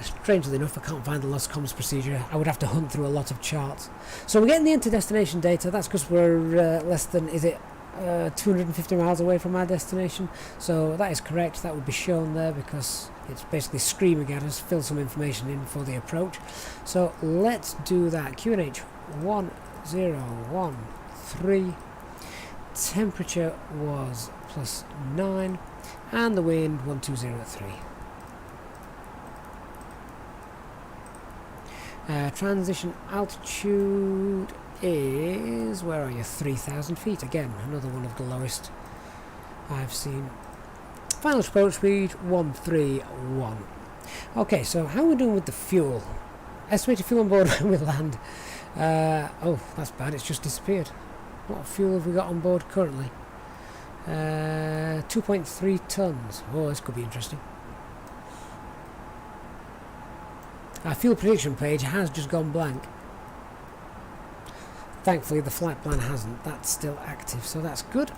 Strangely enough, I can't find the lost comms procedure. I would have to hunt through a lot of charts. So we're getting the inter-destination data. That's because we're less than, 250 miles away from our destination. So that is correct. That would be shown there because it's basically screaming at us, fill some information in for the approach. So let's do that. QNH 1013. Temperature was +9 and the wind 1203. Transition altitude is, where are you, 3,000 feet. Again, another one of the lowest I've seen. Final approach speed 131. Okay, so how are we doing with the fuel? Estimated fuel on board when we land. Oh, that's bad, it's just disappeared. What fuel have we got on board currently? 2.3 tons. Oh, this could be interesting. Our fuel prediction page has just gone blank. Thankfully the flight plan hasn't. That's still active, so that's good.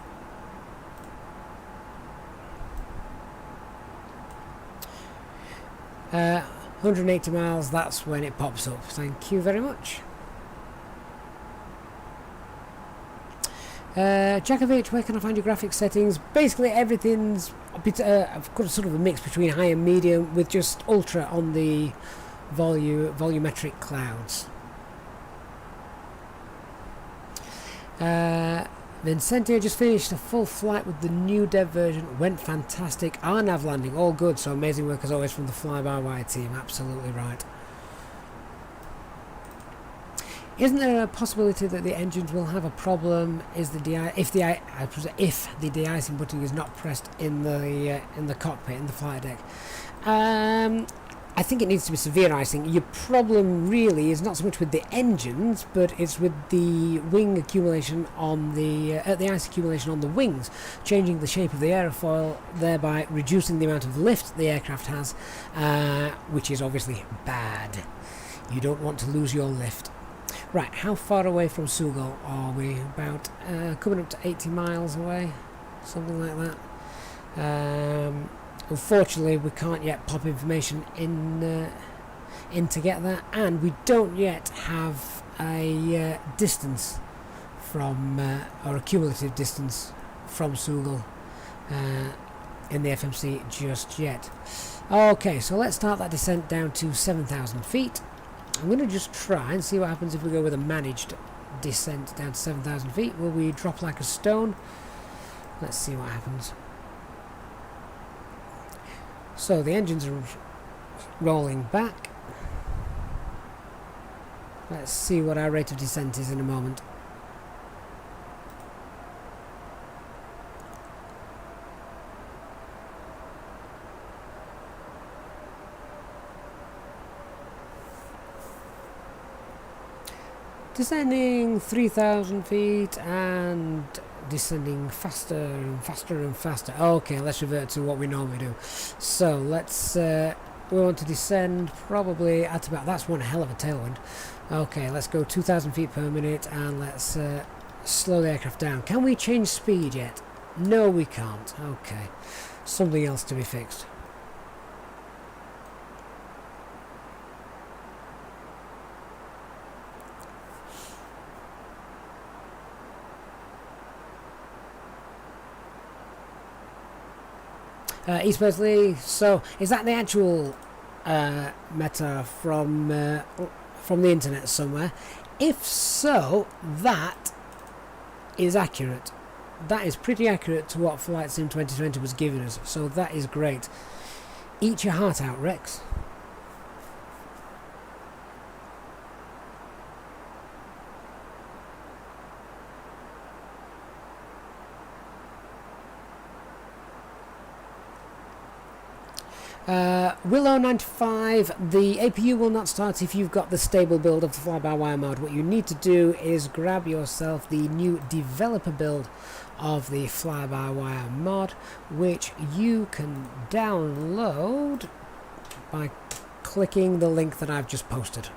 Uh, 180 miles, that's when it pops up. Thank you very much. Jakovic, where can I find your graphics settings? Basically everything's a bit, I've got a sort of a mix between high and medium with just ultra on the volumetric clouds. Vincentio just finished a full flight with the new dev version. Went fantastic. RNAV landing, all good. So amazing work as always from the FlyByWire team. Absolutely right. Isn't there a possibility that the engines will have a problem? If the de-icing button is not pressed in the cockpit, in the flight deck? I think it needs to be severe icing. Your problem really is not so much with the engines, but it's with the wing accumulation on the ice accumulation on the wings, changing the shape of the aerofoil, thereby reducing the amount of lift the aircraft has, which is obviously bad. You don't want to lose your lift. Right, how far away from Sugal are we? About coming up to 80 miles away, something like that. Unfortunately, we can't yet pop information in to get that, and we don't yet have a distance from, or a cumulative distance from Sugal in the FMC just yet. Okay, so let's start that descent down to 7,000 feet. I'm going to just try and see what happens if we go with a managed descent down to 7,000 feet. Will we drop like a stone? Let's see what happens. So the engines are rolling back. Let's see what our rate of descent is in a moment. Descending 3,000 feet and descending faster and faster and faster. Okay, let's revert to what we normally do. So let's we want to descend probably at about, that's one hell of a tailwind. Okay, let's go 2,000 feet per minute and let's slow the aircraft down. Can we change speed yet? No, we can't. Okay, something else to be fixed. East Lee. So is that the actual meta from the internet somewhere? If so, that is accurate. That is pretty accurate to what Flight Sim 2020 was giving us. So that is great. Eat your heart out, Rex. Willow 95, the APU will not start if you've got the stable build of the Fly-by-Wire mod. What you need to do is grab yourself the new developer build of the Fly-by-Wire mod, which you can download by clicking the link that I've just posted.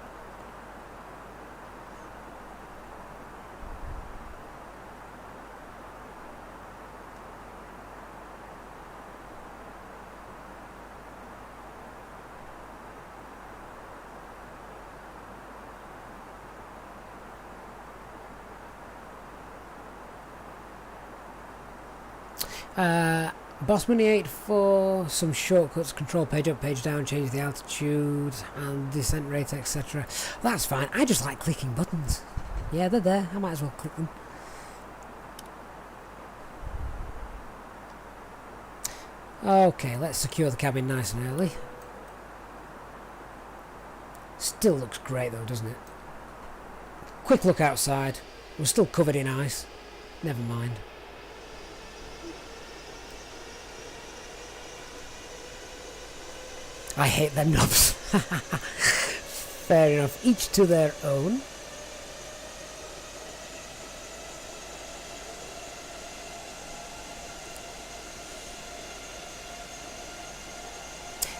Boss Money 84, some shortcuts, control page up, page down, change the altitude and descent rate, etc. That's fine. I just like clicking buttons. Yeah, they're there. I might as well click them. Okay, let's secure the cabin nice and early. Still looks great though, doesn't it? Quick look outside. We're still covered in ice. Never mind. I hate them knobs. Fair enough. Each to their own.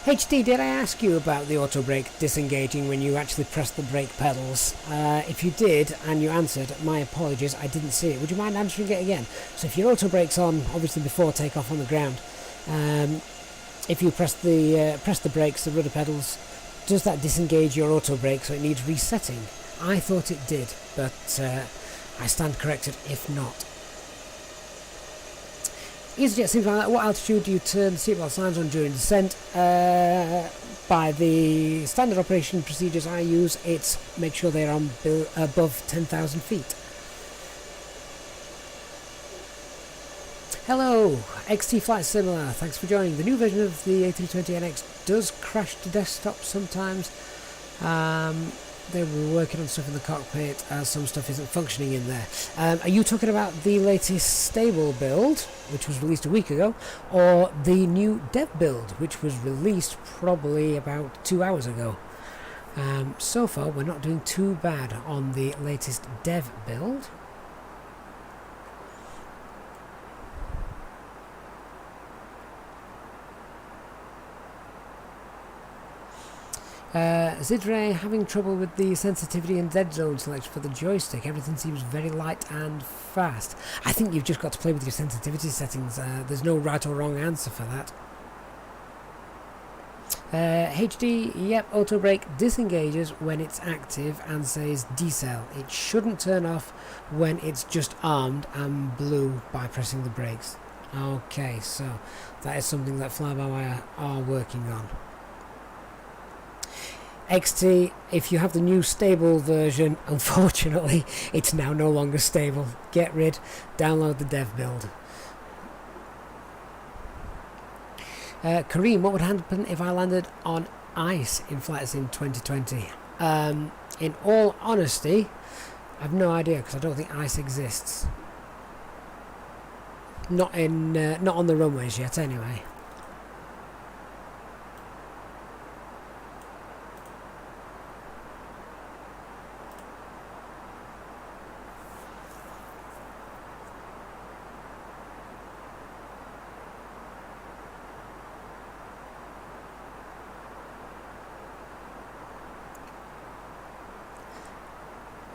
HD, did I ask you about the auto brake disengaging when you actually press the brake pedals? If you did and you answered, my apologies, I didn't see it. Would you mind answering it again? So if your auto brake's on, obviously before takeoff on the ground, if you press the brakes, the rudder pedals, does that disengage your auto brake so it needs resetting? I thought it did, but I stand corrected if not. EasyJet seems like that. What altitude do you turn the seatbelt signs on during descent? By the standard operation procedures I use, it's make sure they're on above 10,000 feet. Hello, XT Flight Similar, thanks for joining. The new version of the A320NX does crash to desktop sometimes. They were working on stuff in the cockpit, some stuff isn't functioning in there. Are you talking about the latest stable build, which was released a week ago, or the new dev build, which was released probably about 2 hours ago? So far, we're not doing too bad on the latest dev build. Zidre having trouble with the sensitivity and dead zone selection for the joystick. Everything seems very light and fast. I think you've just got to play with your sensitivity settings. There's no right or wrong answer for that. HD, yep, auto brake disengages when it's active and says decel. It shouldn't turn off when it's just armed and blue by pressing the brakes. Okay, so that is something that Fly-by-Wire are working on. XT, if you have the new stable version, unfortunately it's now no longer stable. Get rid, download the dev build. Kareem, what would happen if I landed on ice in Flight Sim 2020? In all honesty, I have no idea because I don't think ice exists. Not on the runways yet anyway.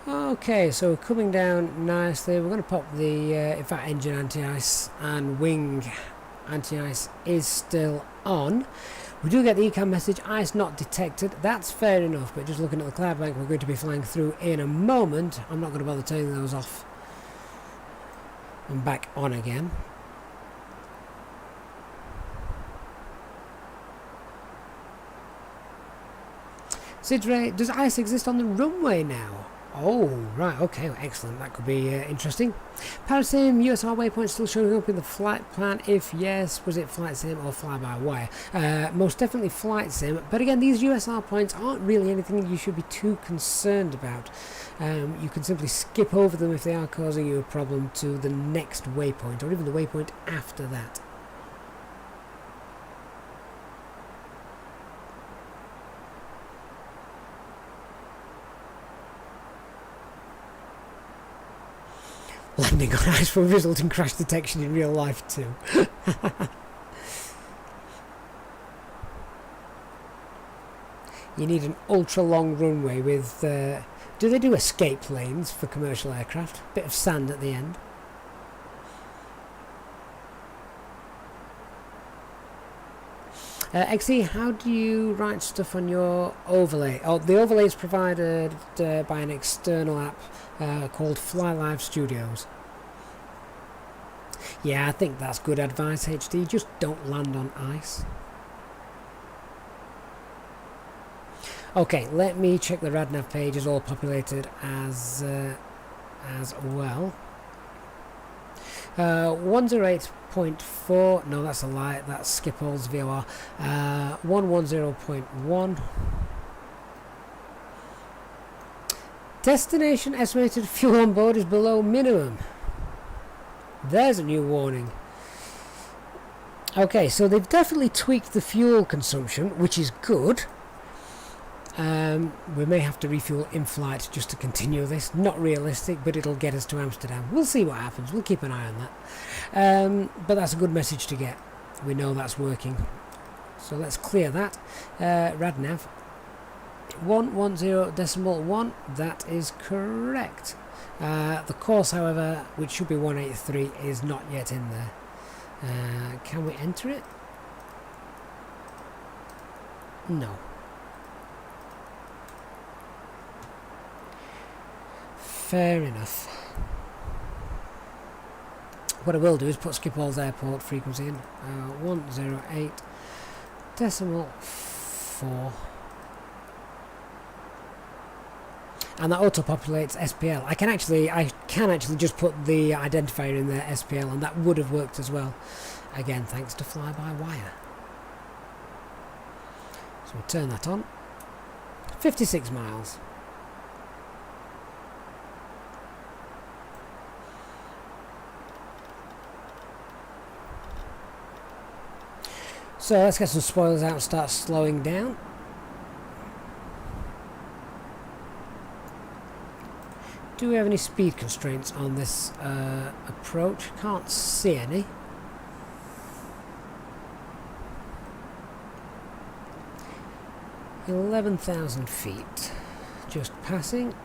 Okay, so we're coming down nicely. We're going to pop the, in fact, engine anti-ice and wing anti-ice is still on. We do get the ECAM message, ice not detected. That's fair enough, but just looking at the cloud bank we're going to be flying through in a moment, I'm not going to bother turning those off and back on again. Sidray, does ice exist on the runway now? Oh, right, okay, excellent. That could be interesting. Parasim, USR waypoint still showing up in the flight plan? If yes, was it flight sim or fly-by-wire? Most definitely flight sim, but again, these USR points aren't really anything you should be too concerned about. You can simply skip over them if they are causing you a problem to the next waypoint, or even the waypoint after that. Landing on ice will result in crash detection in real life too. You need an ultra long runway with... do they do escape lanes for commercial aircraft? Bit of sand at the end. XE, how do you write stuff on your overlay? Oh, the overlay is provided by an external app called FlyLive Studios. Yeah, I think that's good advice, HD. Just don't land on ice. Okay, let me check the RadNav page is all populated as well. 108.4, no, that's a lie, that's Schiphol's VOR. 110.1. Destination estimated fuel on board is below minimum. There's a new warning. Okay, so they've definitely tweaked the fuel consumption, which is good. We may have to refuel in flight just to continue this. Not realistic, but it'll get us to Amsterdam. We'll see what happens. We'll keep an eye on that. But that's a good message to get. We know that's working. So let's clear that. RadNav 110.1. That is correct. The course, however, which should be 183, is not yet in there. Can we enter it? No. Fair enough. What I will do is put Schiphol's airport frequency in 108.4, and that auto populates SPL. I can actually just put the identifier in there, SPL, and that would have worked as well. Again, thanks to FlyByWire. So we'll turn that on. 56 miles. So let's get some spoilers out and start slowing down. Do we have any speed constraints on this approach? Can't see any. $11,000 feet. Just passing.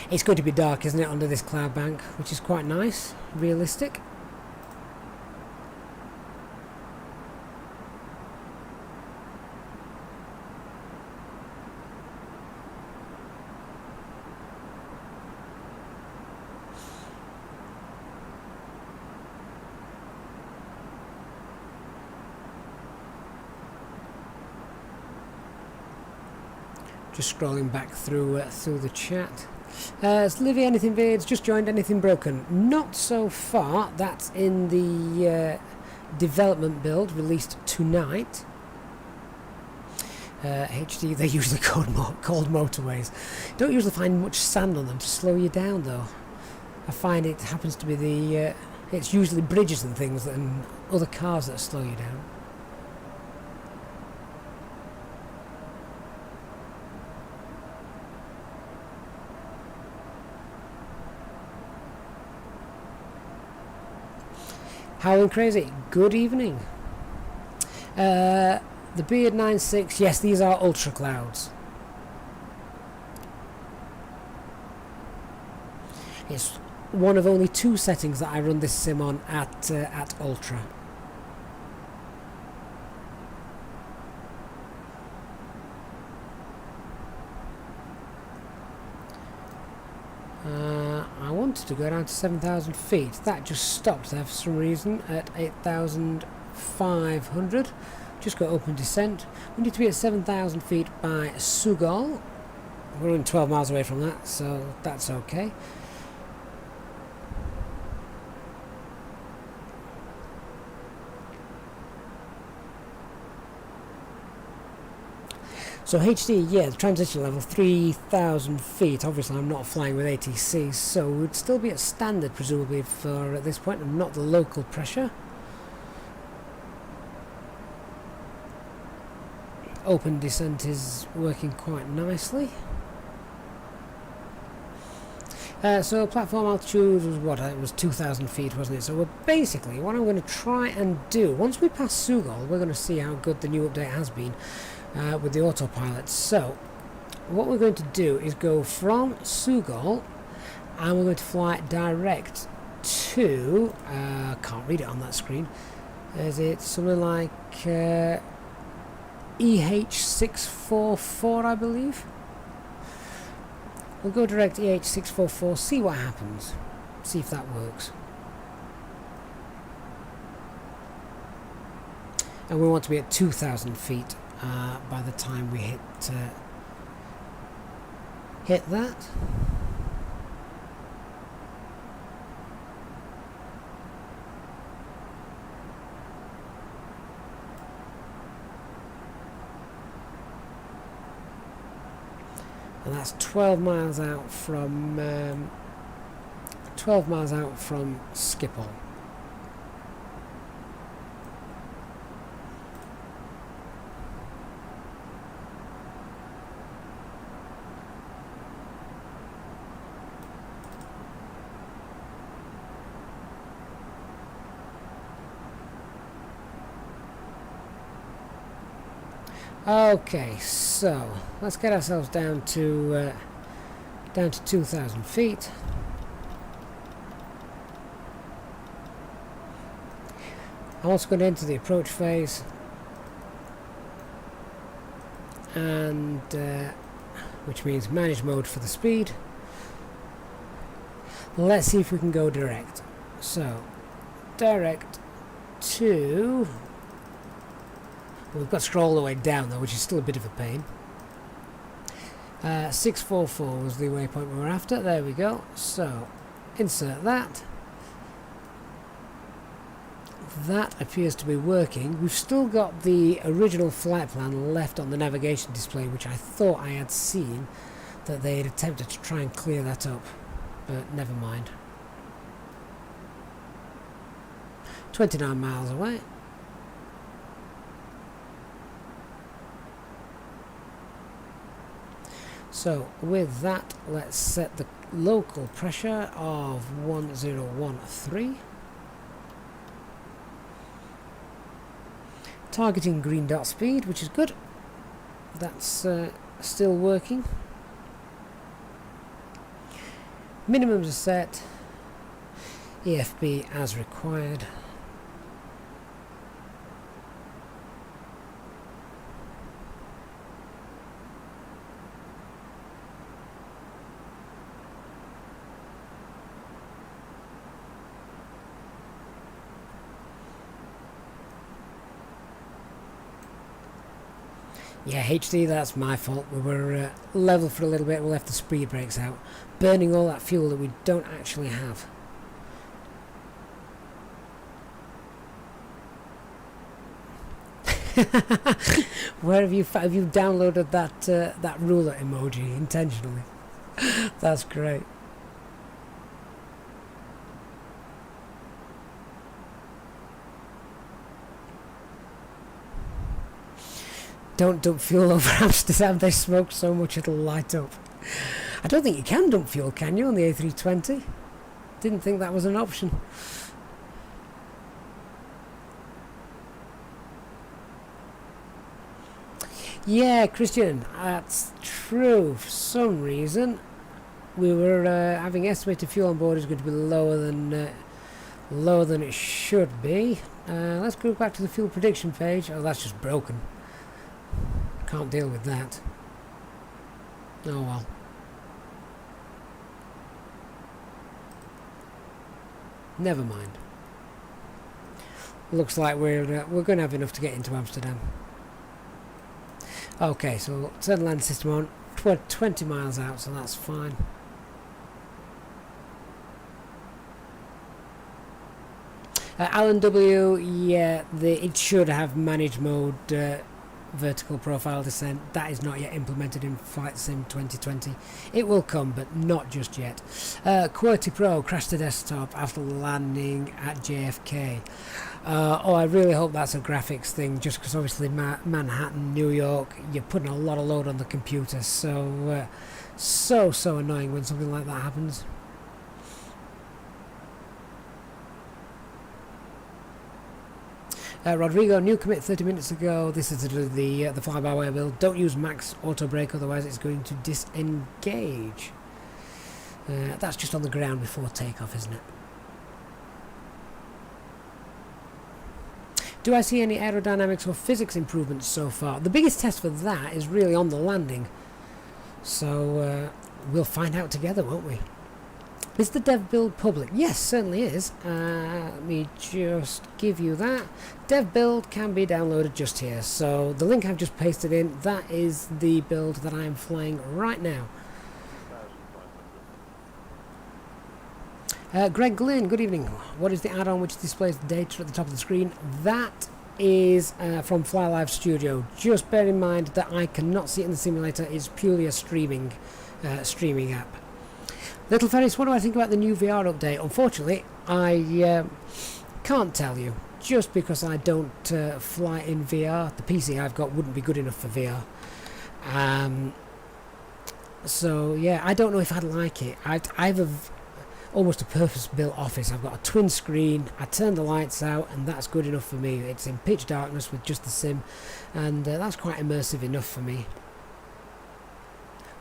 It's going to be dark, isn't it, under this cloud bank, which is quite nice, realistic. Just scrolling back through the chat. Is Livy anything vids? Just joined. Anything broken? Not so far. That's in the development build released tonight. HD, they're usually called motorways. Don't usually find much sand on them to slow you down, though. I find it happens to be the it's usually bridges and things and other cars that slow you down. Howling Crazy, good evening. The Beard 96, yes, these are ultra clouds. It's one of only 2 settings that I run this sim on at ultra. I wanted to go down to 7,000 feet. That just stopped there for some reason at 8,500. Just got open descent. We need to be at 7,000 feet by Sugal. We're only 12 miles away from that, so that's okay. So HD, yeah, the transition level 3,000 feet. Obviously, I'm not flying with ATC, so we'd still be at standard, presumably, for at this point, and not the local pressure. Open descent is working quite nicely. So platform altitude was what? It was 2,000 feet, wasn't it? So we're basically, what I'm going to try and do, once we pass Sugal, we're going to see how good the new update has been with the autopilot. So what we're going to do is go from Sugal, and we're going to fly direct to, can't read it on that screen, is it something like EH644, I believe? We'll go direct EH644, see what happens, see if that works. And we want to be at 2,000 feet by the time we hit that. And that's 12 miles out from Schiphol. Okay, so let's get ourselves down to 2,000 feet. I'm also going to enter the approach phase, and which means manage mode for the speed. Let's see if we can go direct. So direct to. We've got to scroll all the way down though, which is still a bit of a pain. 644 was the waypoint we were after. There we go. So insert that. That appears to be working. We've still got the original flight plan left on the navigation display, which I thought I had seen that they had attempted to try and clear that up, but never mind. 29 miles away. So with that, let's set the local pressure of 1013. Targeting green dot speed, which is good. That's still working. Minimums are set. EFB as required. Yeah, HD, that's my fault. We were level for a little bit, we left the speed brakes out, burning all that fuel that we don't actually have. Where have you downloaded that ruler emoji intentionally? That's great. Don't dump fuel over Amsterdam, they smoke so much it'll light up. I don't think you can dump fuel, can you, on the A320? Didn't think that was an option. Yeah, Christian, that's true. For some reason, we were having estimated fuel on board is going to be lower than it should be. Let's go back to the fuel prediction page. Oh, that's just broken. Can't deal with that. Oh well. Never mind. Looks like we're going to have enough to get into Amsterdam. Okay, so turn the land system on. 20 miles out, so that's fine. Alan W, yeah, it should have managed mode vertical profile descent. That is not yet implemented in Flight Sim 2020. It will come, but not just yet. QWERTY Pro crashed the desktop after landing at JFK. Oh, I really hope that's a graphics thing, just because obviously Manhattan, New York, you're putting a lot of load on the computer, so so annoying when something like that happens. Rodrigo, new commit 30 minutes ago. This is the fly-by-wire build. Don't use max auto brake, otherwise it's going to disengage. That's just on the ground before takeoff, isn't it? Do I see any aerodynamics or physics improvements so far? The biggest test for that is really on the landing. So we'll find out together, won't we? Is the dev build public? Yes, certainly is. Let me just give you that. Dev build can be downloaded just here. So the link I've just pasted in, that is the build that I'm flying right now. Greg Glynn, good evening. What is the add-on which displays the data at the top of the screen? That is from FlyLive Studio. Just bear in mind that I cannot see it in the simulator. It's purely a streaming app. Little Ferris, what do I think about the new VR update? Unfortunately, I can't tell you, just because I don't fly in VR. The PC I've got wouldn't be good enough for VR. So yeah, I don't know if I'd like it. I've almost a purpose-built office. I've got a twin screen, I turn the lights out, and that's good enough for me. It's in pitch darkness with just the sim, and that's quite immersive enough for me.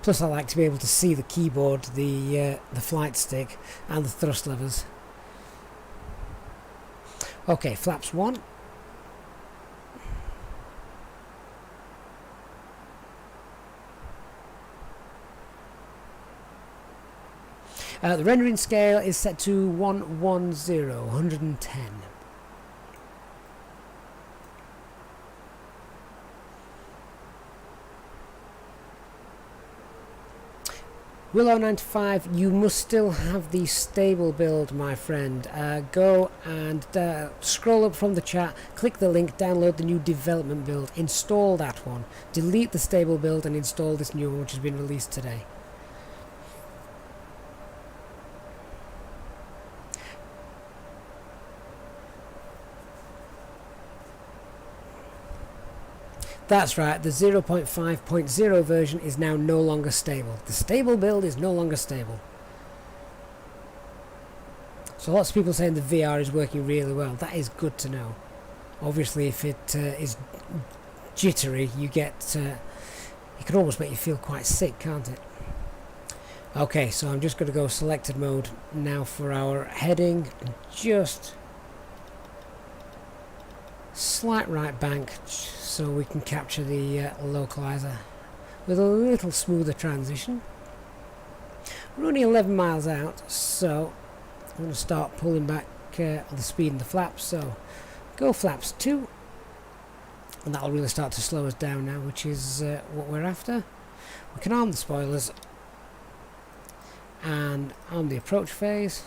Plus I like to be able to see the keyboard, the flight stick and the thrust levers. Okay, flaps 1. The rendering scale is set to 110. Willow95, you must still have the stable build, my friend. Go and scroll up from the chat, click the link, download the new development build, install that one, delete the stable build and install this new one which has been released today. That's right, the 0.5.0 version is now no longer stable. The stable build is no longer stable. So lots of people saying the VR is working really well. That is good to know. Obviously, if it is jittery, you get it can almost make you feel quite sick, can't it? Okay, so I'm just going to go selected mode now for our heading. Just slight right bank so we can capture the localizer with a little smoother transition. We're only 11 miles out, so I'm going to start pulling back on the speed and the flaps. So go flaps 2, and that'll really start to slow us down now, which is what we're after. We can arm the spoilers and arm the approach phase.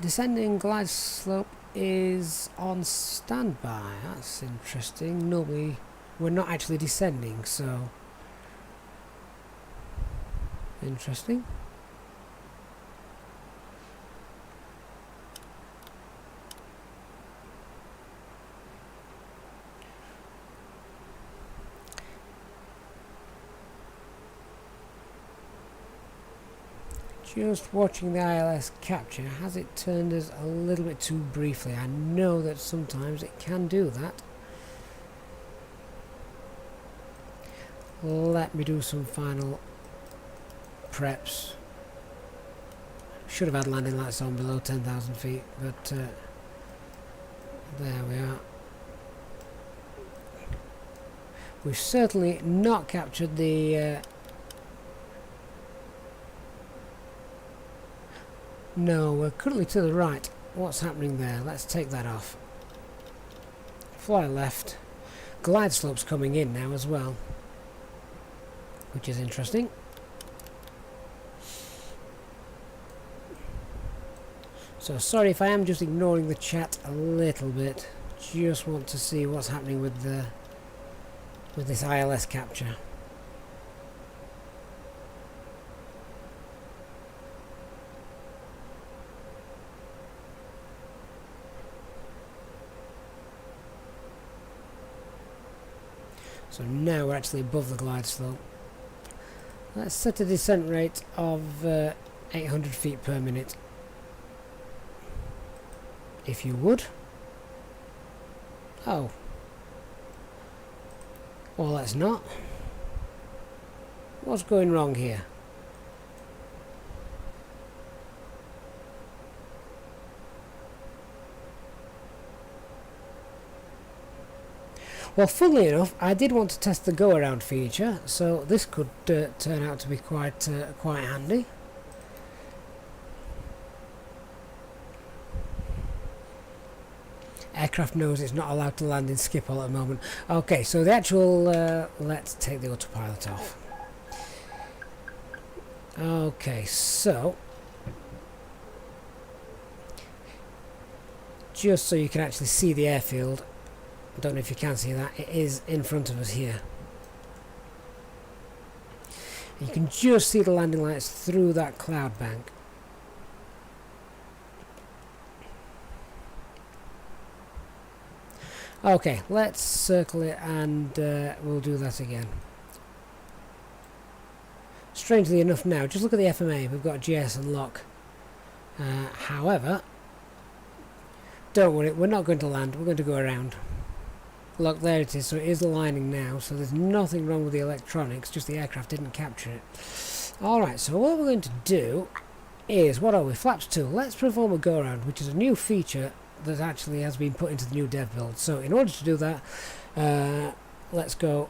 Descending glide slope is on standby. That's interesting. Normally we're not actually descending, so interesting. Just watching the ILS capture, has it turned us a little bit too briefly? I know that sometimes it can do that. Let me do some final preps. Should have had landing lights on below 10,000 feet, but there we are. We've certainly not captured the No, we're currently to the right. What's happening there? Let's take that off. Fly left. Glide slope's coming in now as well, which is interesting. So sorry if I am just ignoring the chat a little bit. Just want to see what's happening with this ILS capture. So now we're actually above the glide slope. Let's set a descent rate of 800 feet per minute. If you would. Oh. Well, let's not. What's going wrong here? Well, funnily enough, I did want to test the go-around feature, so this could turn out to be quite handy. Aircraft knows it's not allowed to land in Schiphol at the moment. Okay, so the actual... let's take the autopilot off. Okay, so... just so you can actually see the airfield, I don't know if you can see that, it is in front of us here. You can just see the landing lights through that cloud bank. Okay, let's circle it and we'll do that again. Strangely enough now, just look at the FMA, we've got GS and lock. However, don't worry, we're not going to land, we're going to go around. Look, there it is, so it is aligning now, so there's nothing wrong with the electronics, just the aircraft didn't capture it. Alright, so what we're going to do is, what are we? Flaps 2. Let's perform a go-around, which is a new feature that actually has been put into the new dev build. So in order to do that, let's go.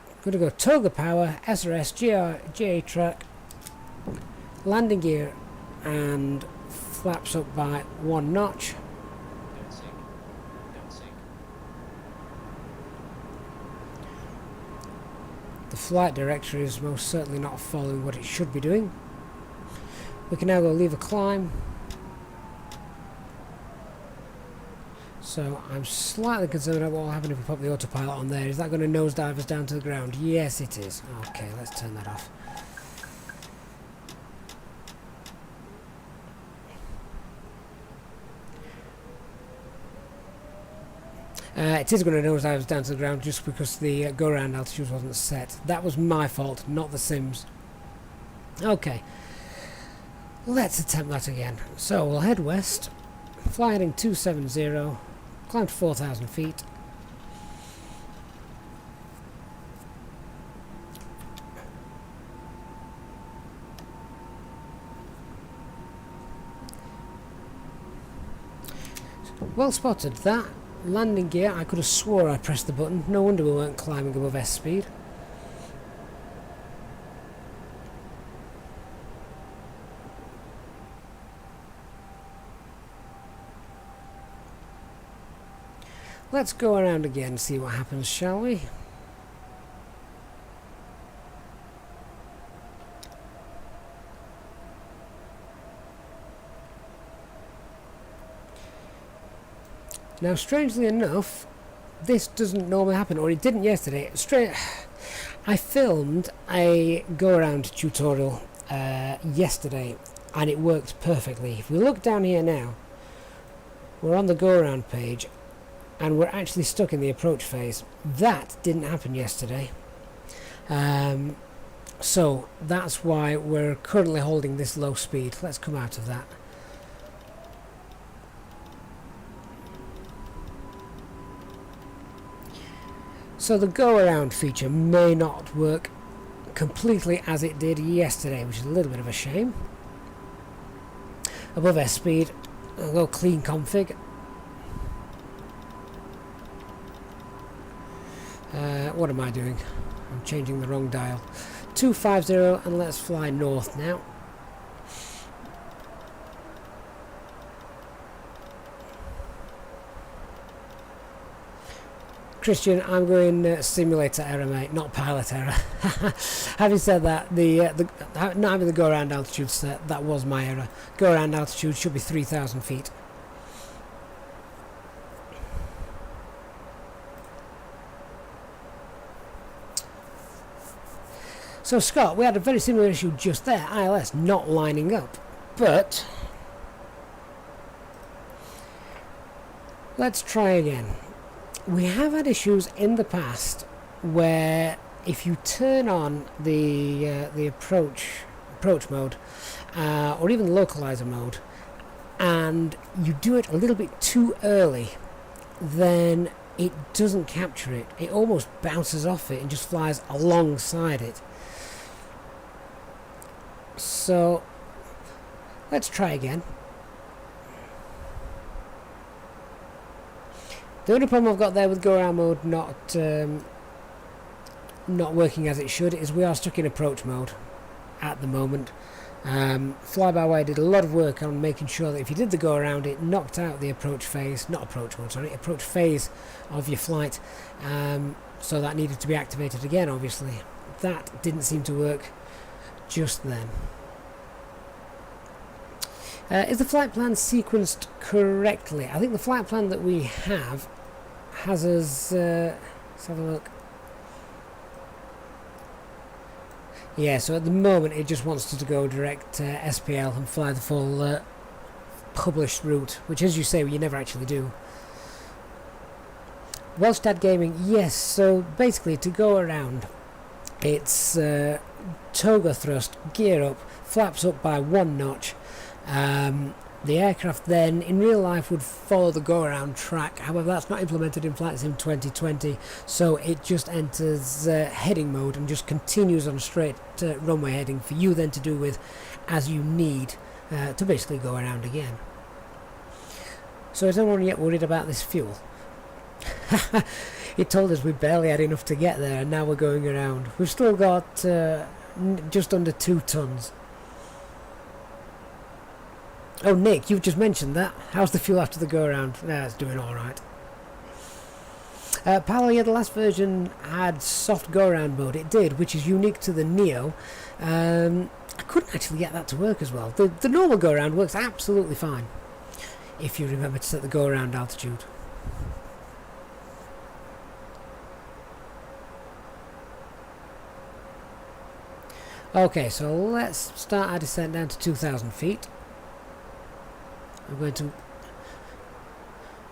I'm going to go toga power, SRS, GA track, landing gear, and flaps up by 1 notch. Don't sink. Don't sink. The flight director is most certainly not following what it should be doing. We can now go leave a climb. So I'm slightly concerned about what will happen if we pop the autopilot on there. Is that going to nosedive us down to the ground? Yes, it is. Okay, let's turn that off. It is going to nosedive us down to the ground just because the go-around altitude wasn't set. That was my fault, not the Sims. Okay, let's attempt that again. So we'll head west, fly heading 270. Climb to 4,000 feet. Well spotted that. Landing gear, I could have swore I pressed the button. No wonder we weren't climbing above S speed. Let's go around again and see what happens, shall we? Now, strangely enough, this doesn't normally happen, or it didn't yesterday. I filmed a go-around tutorial yesterday, and it worked perfectly. If we look down here now, we're on the go-around page, and we're actually stuck in the approach phase. That didn't happen yesterday. So that's why we're currently holding this low speed. Let's come out of that. So the go-around feature may not work completely as it did yesterday, which is a little bit of a shame. Above S speed, I'll go clean config. What am I doing? I'm changing the wrong dial. 250, and let's fly north now. Christian, I'm going simulator error, mate, not pilot error. Having said that, not having the go around altitude set, that was my error. Go around altitude should be 3,000 feet. So Scott, we had a very similar issue just there, ILS not lining up, but let's try again. We have had issues in the past where if you turn on the approach mode or even localizer mode and you do it a little bit too early, then it doesn't capture it. It almost bounces off it and just flies alongside it. So let's try again. The only problem I've got there with go around mode not working as it should is we are stuck in approach mode at the moment. FlyByWire did a lot of work on making sure that if you did the go around, it knocked out the approach phase, not approach mode, sorry, approach phase of your flight. So that needed to be activated again, obviously. That didn't seem to work just then. Is the flight plan sequenced correctly? I think the flight plan that we have has us... let's have a look. Yeah, so at the moment it just wants us to go direct SPL and fly the full published route, which, as you say, you never actually do. Welshstad Gaming, yes, so basically to go around, it's toga thrust, gear up, flaps up by 1 notch. The aircraft then in real life would follow the go around track, however that's not implemented in Flight Sim 2020, so it just enters heading mode and just continues on a straight runway heading for you then to do with as you need to basically go around again. So is anyone yet worried about this fuel? It told us we barely had enough to get there and now we're going around. We've still got just under 2 tons. Oh, Nick, you've just mentioned that. How's the fuel after the go-around? It's doing alright. Paolo, yeah, the last version had soft go-around mode. It did, which is unique to the Neo. I couldn't actually get that to work as well. The normal go-around works absolutely fine, if you remember to set the go-around altitude. Okay, so let's start our descent down to 2,000 feet. I'm going to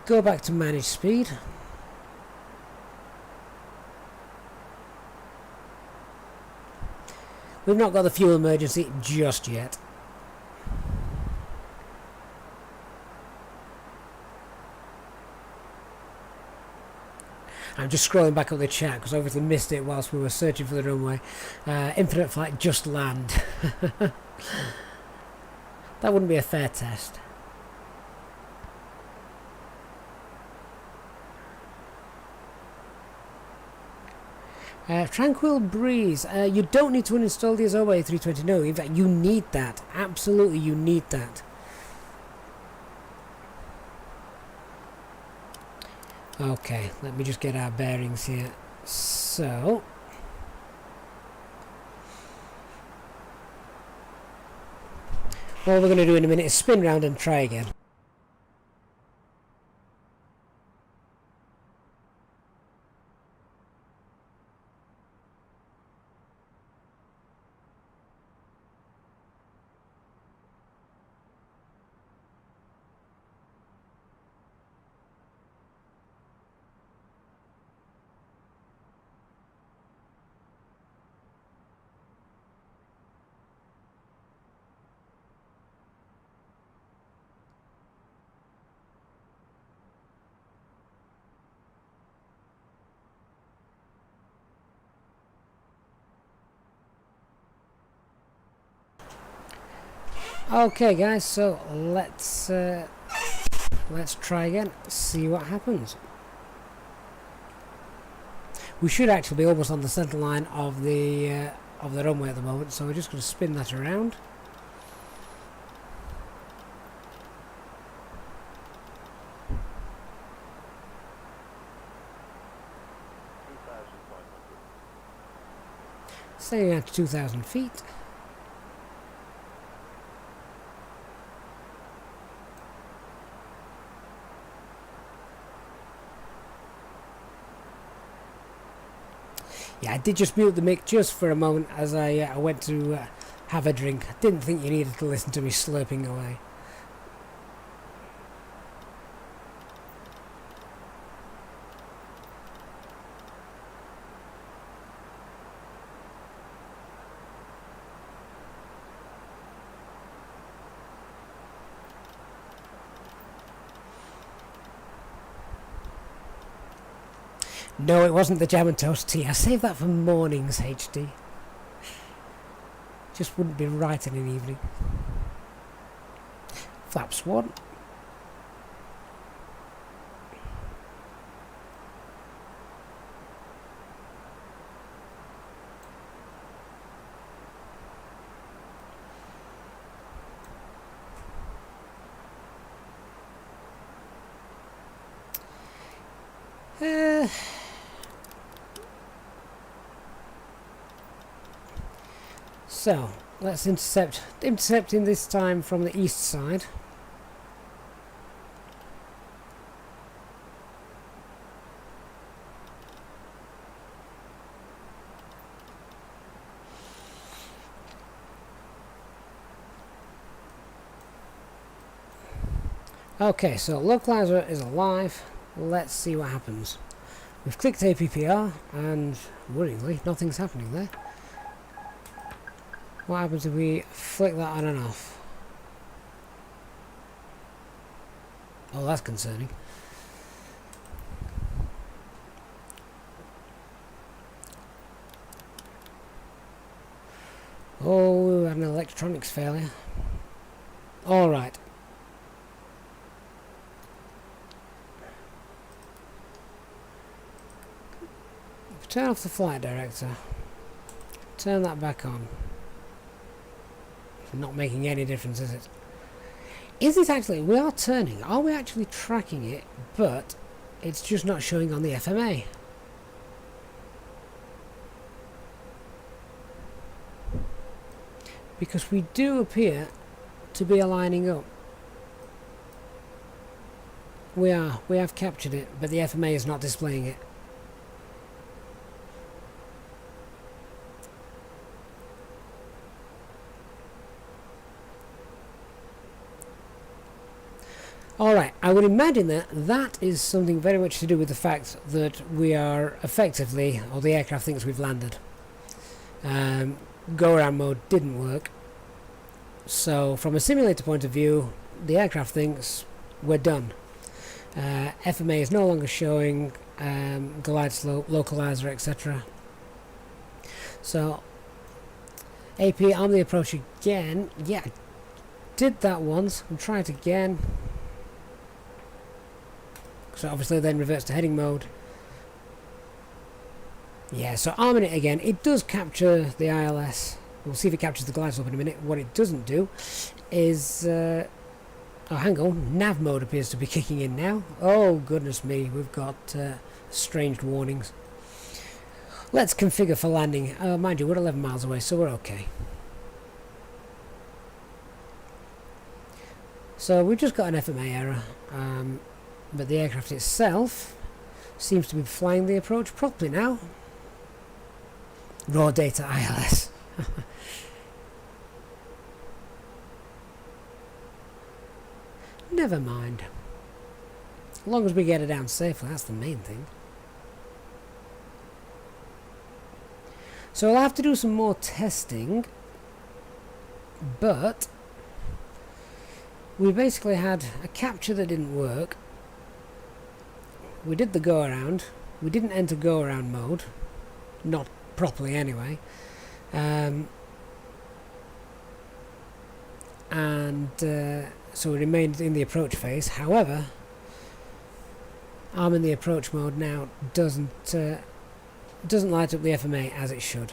go back to manage speed. We've not got the fuel emergency just yet. I'm just scrolling back up the chat because I obviously missed it whilst we were searching for the runway. Infinite flight, just land. That wouldn't be a fair test. Tranquil Breeze, you don't need to uninstall the Azoba A320, no, in fact you need that, absolutely you need that. Okay, let me just get our bearings here. So, what we're going to do in a minute is spin round and try again. Okay guys, so let's try again, see what happens. We should actually be almost on the centre line of the runway at the moment, so we're just going to spin that around. Staying at 2,000 feet. Yeah, I did just mute the mic just for a moment as I went to have a drink. I didn't think you needed to listen to me slurping away. No, it wasn't the jam and toast tea. I saved that for mornings, HD. Just wouldn't be right in an evening. Flaps 1. So, let's intercepting this time from the east side. Okay, so localizer is alive. Let's see what happens. We've clicked APPR and worryingly nothing's happening there. What happens if we flick that on and off? Oh, that's concerning. Oh, we had an electronics failure. Alright. Turn off the flight director. Turn that back on. Not making any difference, is it? Is it actually? We are turning. Are we actually tracking it? But it's just not showing on the FMA. Because we do appear to be aligning up. We are. We have captured it, but the FMA is not displaying it. Alright, I would imagine that that is something very much to do with the fact that we are effectively, or the aircraft thinks we've landed. Go around mode didn't work. So from a simulator point of view, the aircraft thinks we're done. FMA is no longer showing glide slope, localizer, etc. So AP on the approach again. Yeah, I did that once. I'll try it again. So obviously then reverts to heading mode. Yeah, so arming it again. It does capture the ILS. We'll see if it captures the glide slope in a minute. What it doesn't do is... oh, hang on. Nav mode appears to be kicking in now. Oh, goodness me. We've got strange warnings. Let's configure for landing. Mind you, we're 11 miles away, so we're okay. So we've just got an FMA error. But the aircraft itself seems to be flying the approach properly now. Raw data ILS. Never mind. As long as we get it down safely, that's the main thing. So I'll have to do some more testing. But we basically had a capture that didn't work. We did the go around. We didn't enter go around mode, not properly anyway. So we remained in the approach phase. However, arm in the approach mode now doesn't light up the FMA as it should.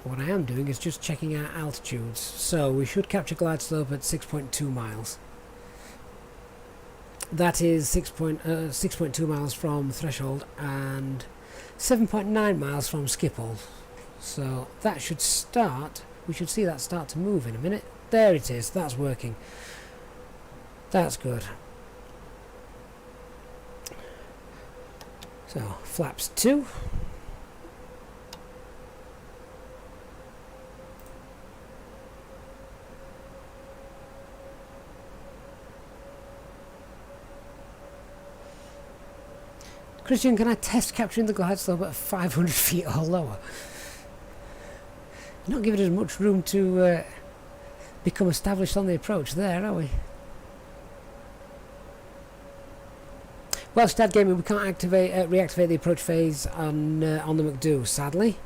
What I am doing is just checking our altitudes. So we should capture glide slope at 6.2 miles. That is 6.2 miles from threshold and 7.9 miles from Schiphol. So that should start, we should see that start to move in a minute. There it is, that's working. That's good. So flaps 2. Christian, can I test capturing the glide slope at 500 feet or lower? Not giving us much room to become established on the approach there, are we? Well, Stad Gaming, we can't reactivate the approach phase on the MCDU, sadly.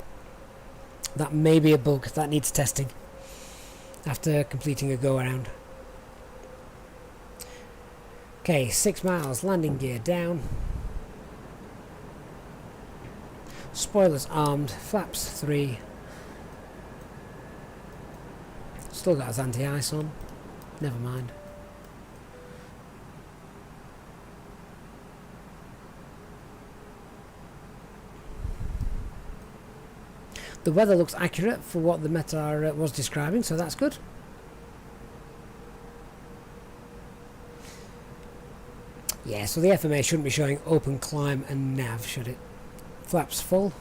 That may be a bug that needs testing after completing a go-around. Okay, 6 miles, landing gear down. Spoilers armed, flaps 3. Still got his anti-ice on. Never mind. The weather looks accurate for what the METAR was describing, so that's good. Yeah, so the FMA shouldn't be showing open climb and nav, should it? Flaps full.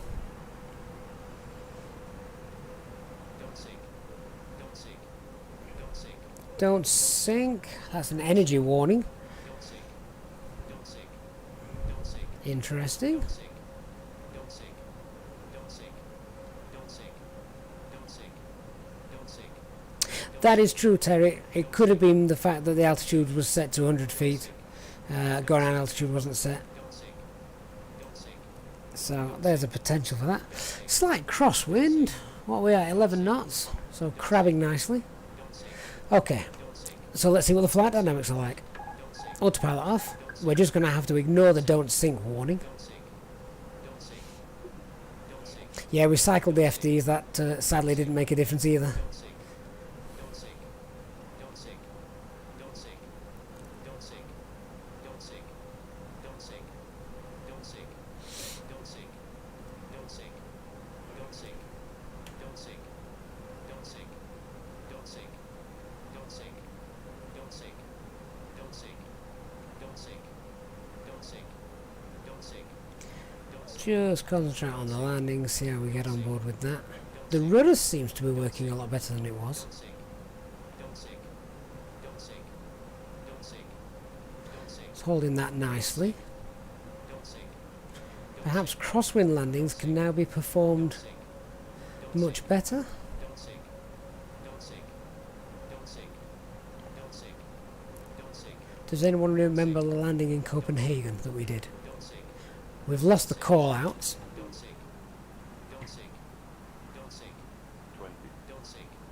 Don't sink. Don't sink. Don't sink. Don't sink. That's an energy warning. Don't sink. Don't sink. Don't sink. Interesting. Don't sink. Don't sink. Don't sink. Don't sink. Don't sink. Don't sink. That is true, Terry. It could have been the fact that the altitude was set to 100 feet. Go-around altitude wasn't set. So there's a potential for that. Slight crosswind. What are we at? 11 knots. So crabbing nicely. Okay. So let's see what the flight dynamics are like. Autopilot off. We're just going to have to ignore the don't sink warning. Yeah, we cycled the FDs. That sadly didn't make a difference either. Just concentrate on the landing, see how we get on board with that. The rudder seems to be working a lot better than it was. It's holding that nicely. Perhaps crosswind landings can now be performed much better. Does anyone remember the landing in Copenhagen that we did? We've lost the call outs.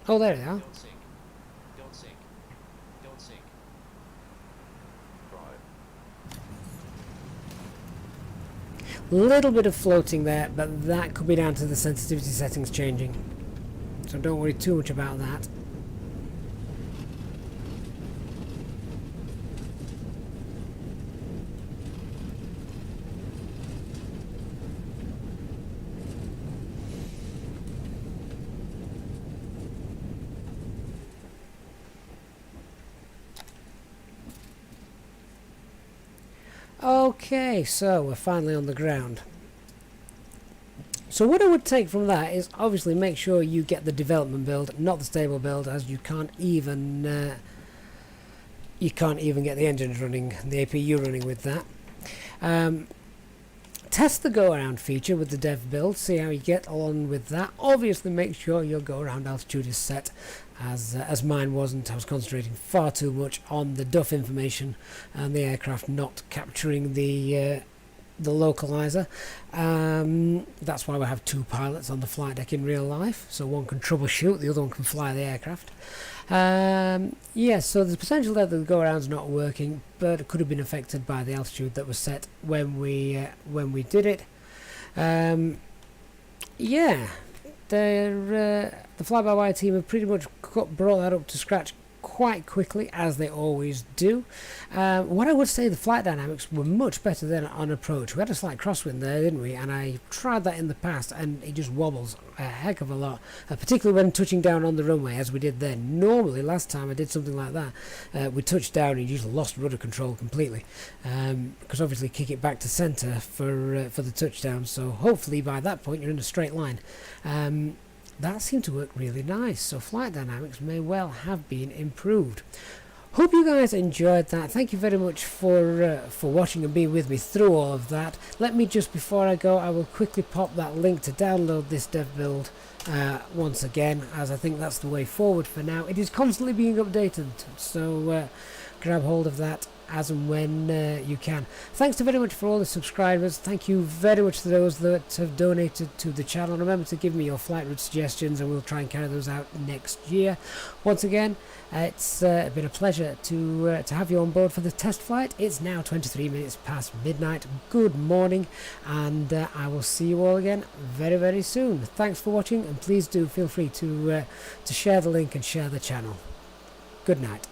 Oh, there they are. Little bit of floating there, but that could be down to the sensitivity settings changing. So don't worry too much about that. Okay, so we're finally on the ground. So what I would take from that is obviously make sure you get the development build, not the stable build, as you can't even get the engines running, the APU running with that. Test the go-around feature with the dev build, see how you get on with that. Obviously make sure your go-around altitude is set, as mine wasn't. I was concentrating far too much on the DUF information and the aircraft not capturing the localizer. That's why we have two pilots on the flight deck in real life, so one can troubleshoot, the other one can fly the aircraft. Yes, so there's potential that the go-around's not working, but it could have been affected by the altitude that was set when we did it. Yeah, the FlyByWire team have pretty much brought that up to scratch quite quickly, as they always do. What I would say, the flight dynamics were much better than on approach. We had a slight crosswind there, didn't we? And I tried that in the past, and it just wobbles a heck of a lot, particularly when touching down on the runway, as we did then. Normally, last time I did something like that, we touched down and you just lost rudder control completely, because obviously kick it back to centre for the touchdown. So hopefully by that point you're in a straight line. That seemed to work really nice, so flight dynamics may well have been improved. Hope you guys enjoyed that. Thank you very much for watching and being with me through all of that. Let me just, before I go, I will quickly pop that link to download this dev build once again, as I think that's the way forward for now. It is constantly being updated, so grab hold of that as and when you can. Thanks very much for all the subscribers. Thank you very much to those that have donated to the channel. Remember to give me your flight route suggestions and we'll try and carry those out next year. Once again, it's been a pleasure to have you on board for the test flight. It's now 23 minutes past midnight. Good morning, and I will see you all again very, very soon. Thanks for watching, and please do feel free to share the link and share the channel. Good night.